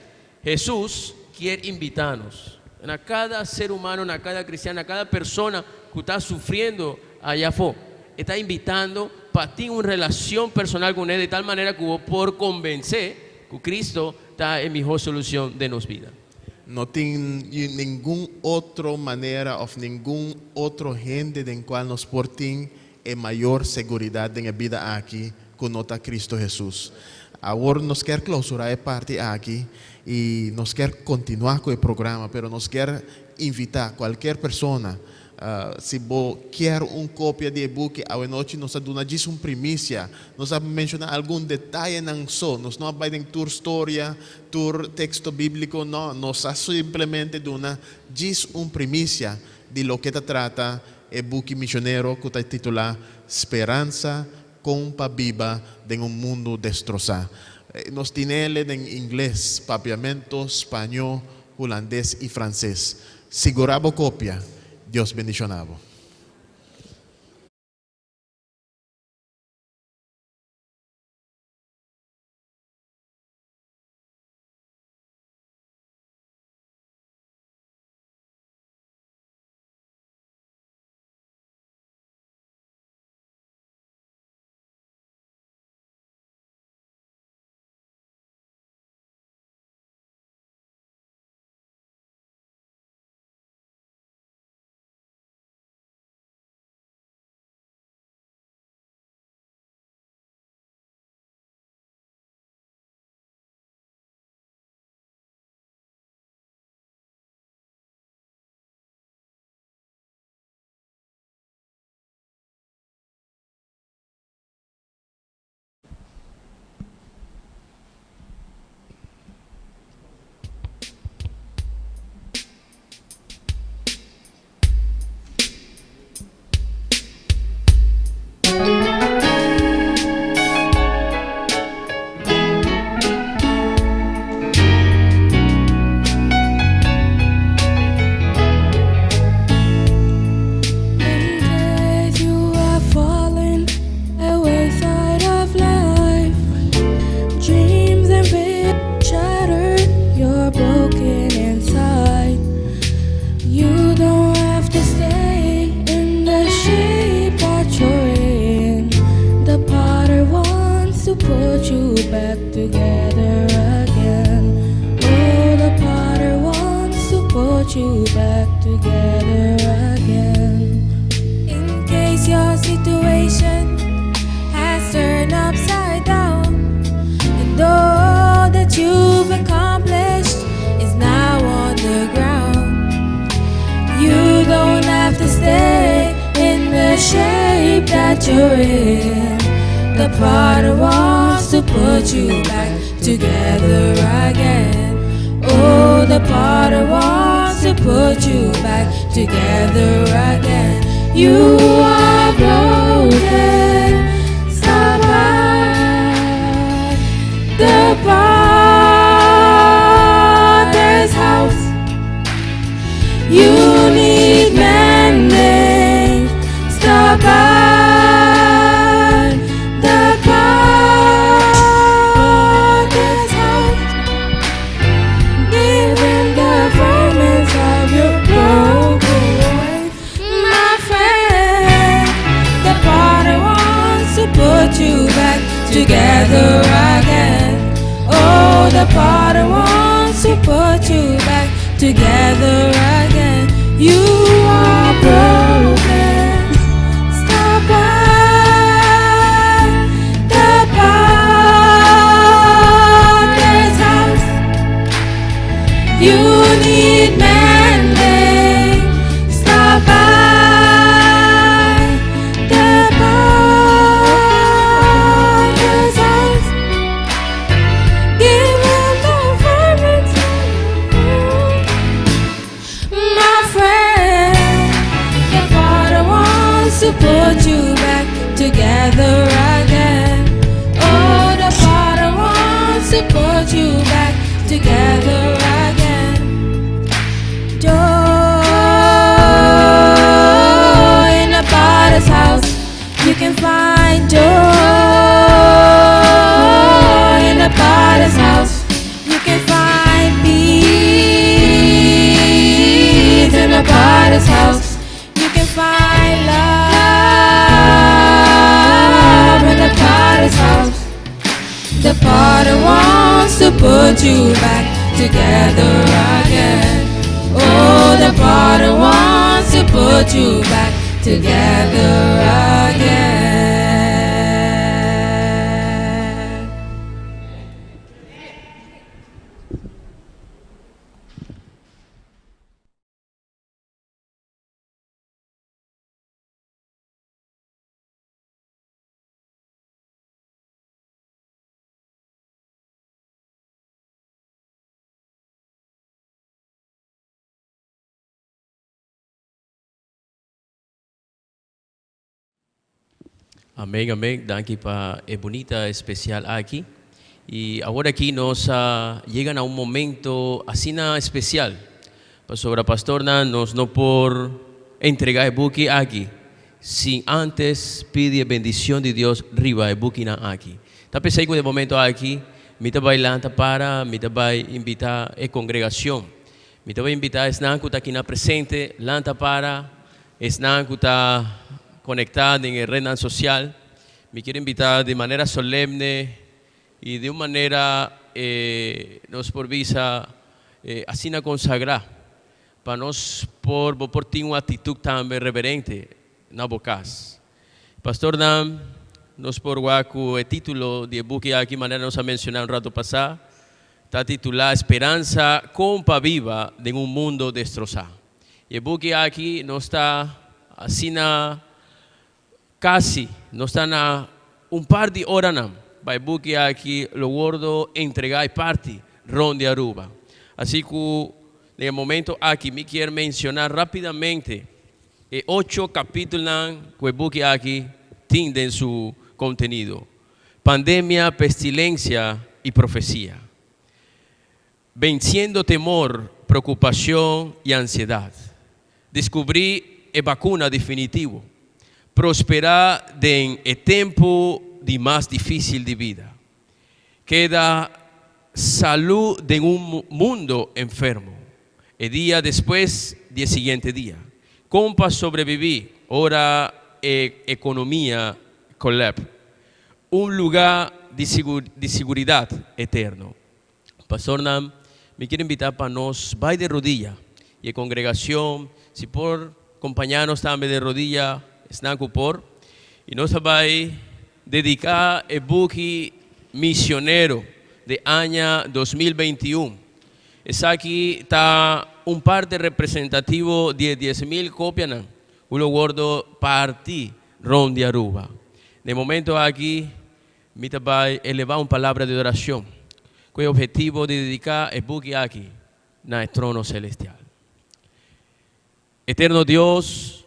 Jesús quiere invitarnos a cada ser humano, a cada cristiano, a cada persona que está sufriendo allá afuera. Está invitando para ti una relación personal con él de tal manera que vos por convencer que Cristo está en mejor solución de nuestra vida. No tiene ninguna otra manera o ningún otro gente en cual nos porten mayor seguridad en la vida aquí con nota Cristo Jesús. Ahora nos quer clausurar parte aquí y nos quer continuar con el programa, pero nos quer invitar a cualquier persona. Si vos quer una copia de e-book, a noite nos dá disso primícia, nos mencionar algum detalhe não só, nos não vai em tua história, tu texto bíblico, não, nos simplesmente dá primícia de lo que trata e-book missionário que está titulado Esperança Compa Viva em um mundo destrozado. Nos tem ele em inglês, papiamento, espanhol, holandês e francês. Segurava a cópia. Dios bendicionado. shape that you're in. The potter wants to put you back together again. Oh, the potter wants to put you back together again. You are broken, stop by the potter's house. You need mending, stop by the potter's house. Give him the fragments of your broken life, my friend. The potter wants to put you back together again. Oh, the potter wants to put you back together again. You are broken, stop by the potter's house. You need mending, stop by the potter's house. Give him the fragments, my friend. The potter wants to put you back together again. Oh, the potter wants to put you back together again. Joy in the potter's house. You can find joy in the potter's house. You can find peace in the potter's house. You can find love in the potter's house. The potter wants to put you back together again. Oh, the potter wants to put you back together again. Amém, amém. Danke para bonita especial aquí. Y ahora aquí nos llegan a un momento así especial. Pastor, pastor, nos no por entregar el buque aquí, sin antes pedir bendición de Dios riba el buque aquí. Está pensando de momento aquí, me te bailando para, me te voy a invitar a congregación. Me te voy a invitar a estar aquí presente, lanta para, estar conectado en el red social. Me quiero invitar de manera solemne y de una manera nos por visa así consagrar para nos por tener una actitud también reverente na bocas. Pastor Nam nos por guaco el título de buque aquí manera nos ha mencionado un rato pasado está titulado Esperanza compa viva de un mundo destrozado. Y el buque aquí no está así casi, no está un par de horas para el buque aquí lo gordo entregar parte ron de Aruba. Así que en el momento aquí me quiero mencionar rápidamente 8 capítulos que el buque aquí tiene en su contenido. Pandemia, pestilencia y profecía. Venciendo temor, preocupación y ansiedad. Descubrí la vacuna definitivo. Prosperar en el tiempo de más difícil de vida. Queda salud de un mundo enfermo. El día después, día siguiente día. Compa sobrevivir, ahora economía colapsa. Un lugar de seguridad eterno. Pastor Nam, me quiero invitar para nos vaya de rodilla y la congregación, si por acompañarnos también de rodilla, están por, y nos va a dedicar el buque misionero de año 2021. Es aquí está un par de representativos de 10,000 copias uno gordo parti ron de Aruba. De momento aquí, me vai elevar uma palavra de oração, com o objetivo de dedicar el buque aqui, na trono celestial. Eterno Deus,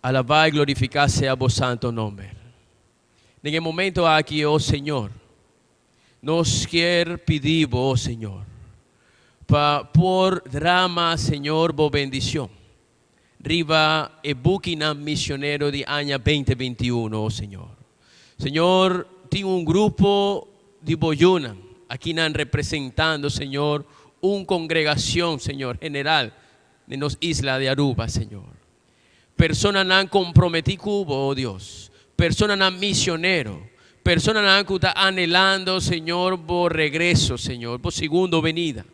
alabar e glorificar sea vos santo nome. En el momento aqui, oh Senhor, nos quer pedir, oh Senhor, por drama, Senhor, por bendição. Riva e buque misionero de año 2021, oh Senhor. Senhor, tem grupo de boyuna aqui representando, Senhor, uma congregação, Senhor, general de nos isla de Aruba, Senhor. Personas han comprometido, oh Dios. Personas han misionero. Personas han que están anhelando, Señor, por regreso, Señor, por segunda venida.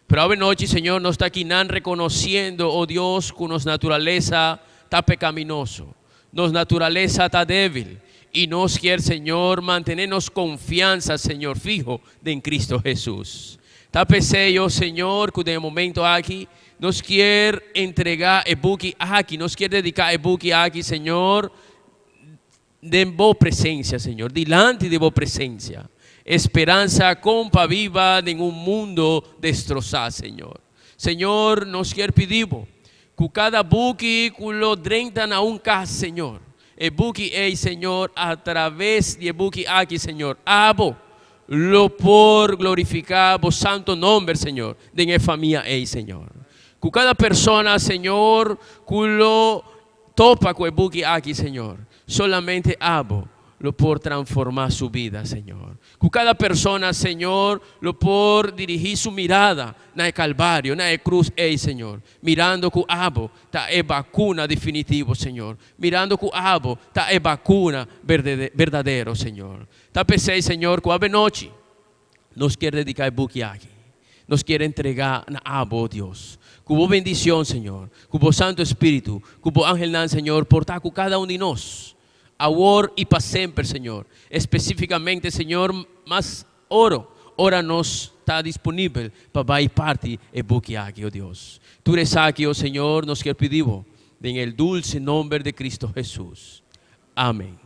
Pero hoy noche, Señor, nos está aquí reconociendo, oh Dios, que nuestra naturaleza está pecaminoso. Nuestra naturaleza está débil. Y nos quiere, Señor, mantenernos confianza, Señor, fijo en Cristo Jesús. Está yo, Señor, que de momento aquí nos quiere entregar el buque aquí, nos quiere dedicar el buque aquí, Señor, de vos presencia, Señor, delante de vos presencia. Esperanza compa viva en un mundo destrozado, Señor. Señor, nos quiere pedir que cada buque que lo drentan a un casa, Señor. El buque es, Señor, a través del buque aquí, Señor. Abo lo por glorificar vos santo nombre, Señor, de la familia es, Señor. Que cada persona, Señor, que lo topa con el buque aquí, Señor, solamente abo lo por transformar su vida, Señor. Que cada persona, Señor, lo por dirigir su mirada en el Calvario, en la cruz, Señor. Mirando que abo está es vacuna definitivo, Señor. Mirando que abo está es vacuna verdadero, Señor. Está pensé, Señor, que ave noche nos quiere dedicar el buque aquí. Nos quiere entregar a abo, Dios. Que hubo bendición, Señor. Que hubo Santo Espíritu. Que hubo ángel, Señor, portar con cada uno de nosotros. Ahora y para siempre, Señor. Específicamente, Señor, más ora nos está disponible para ir parte el buque aquí, oh Dios. Tú eres aquí, oh Señor, nos que pedimos en el dulce nombre de Cristo Jesús. Amén.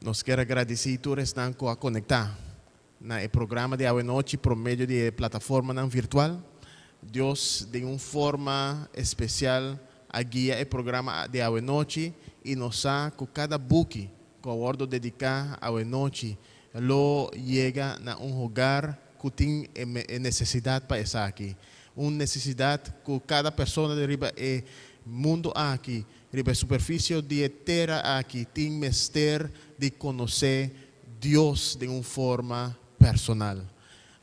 Nos quero agradecer a todos que a conectar no programa de Ave Noche por meio de plataforma virtual. Deus, de uma forma especial, a guia o programa de Ave Noche e nos ha com cada buque que o ordo dedicar a Ave Noche, lo chega a lugar que tem necessidade para estar aqui. Uma necessidade que cada pessoa de riba é mundo aqui. A superfície de terra aqui tem mister de conhecer Deus de uma forma personal.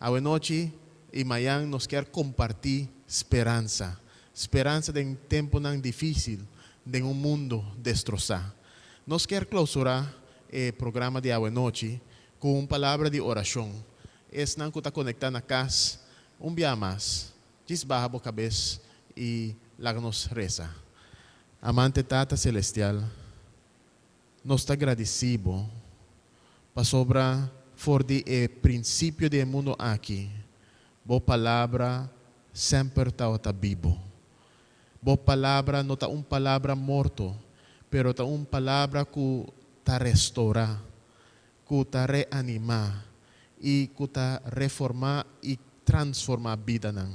Hoje noite e amanhã nos quer compartilhar esperança. Esperança de um tempo não difícil, de um mundo destroçado. Nos quer clausurar o programa de hoje noite com uma palavra de oração. Esse não está conectado na casa, dia mais. Desbarra a cabeça e lágrimas reza. Amante Tata Celestial, nos está agradecido para sobra for de princípio do mundo aqui. Boa palavra sempre está vivo. Boa palavra não está uma palavra morto, pero está uma palavra que está restaurar, que está reanimar e que está reformar e transformar a vida.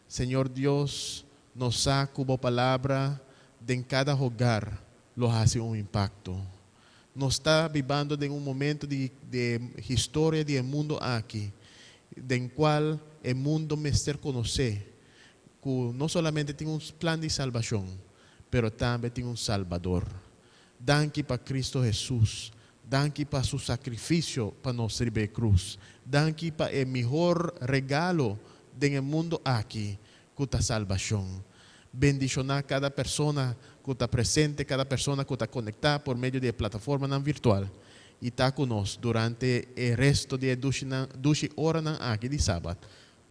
Senhor Deus, nos saca boa palavra de cada hogar lo hace um impacto. Nos está vivendo de um momento de história do mundo aqui, de qual o mundo mister conhecer que não somente tem um plano de salvação, pero também tem um Salvador. Danke para Cristo Jesus. Danke para seu sacrifício para nós receber cruz. Danke para o melhor regalo do mundo aqui, que é a salvação. Bendicionar cada pessoa que está presente, cada pessoa que está conectada por meio de plataforma não virtual. e está conosco durante o resto de 12 horas aqui de sábado.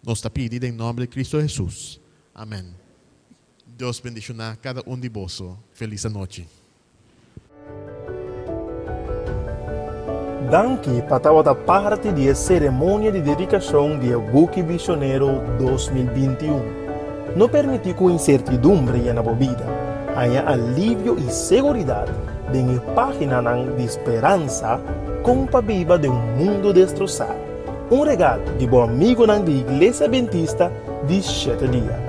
Nós está pedindo em nome de Cristo Jesus. Amém. Deus bendicionar cada de vós. Feliz noite. Danke para parte da cerimônia de dedicação do Buque Visioneiro 2021. Não permitir que incertidumbre na vida, há alívio e segurança em página de esperança com a viva de mundo destroçado. Regalo de bom amigo da Igreja Adventista de 7 dias.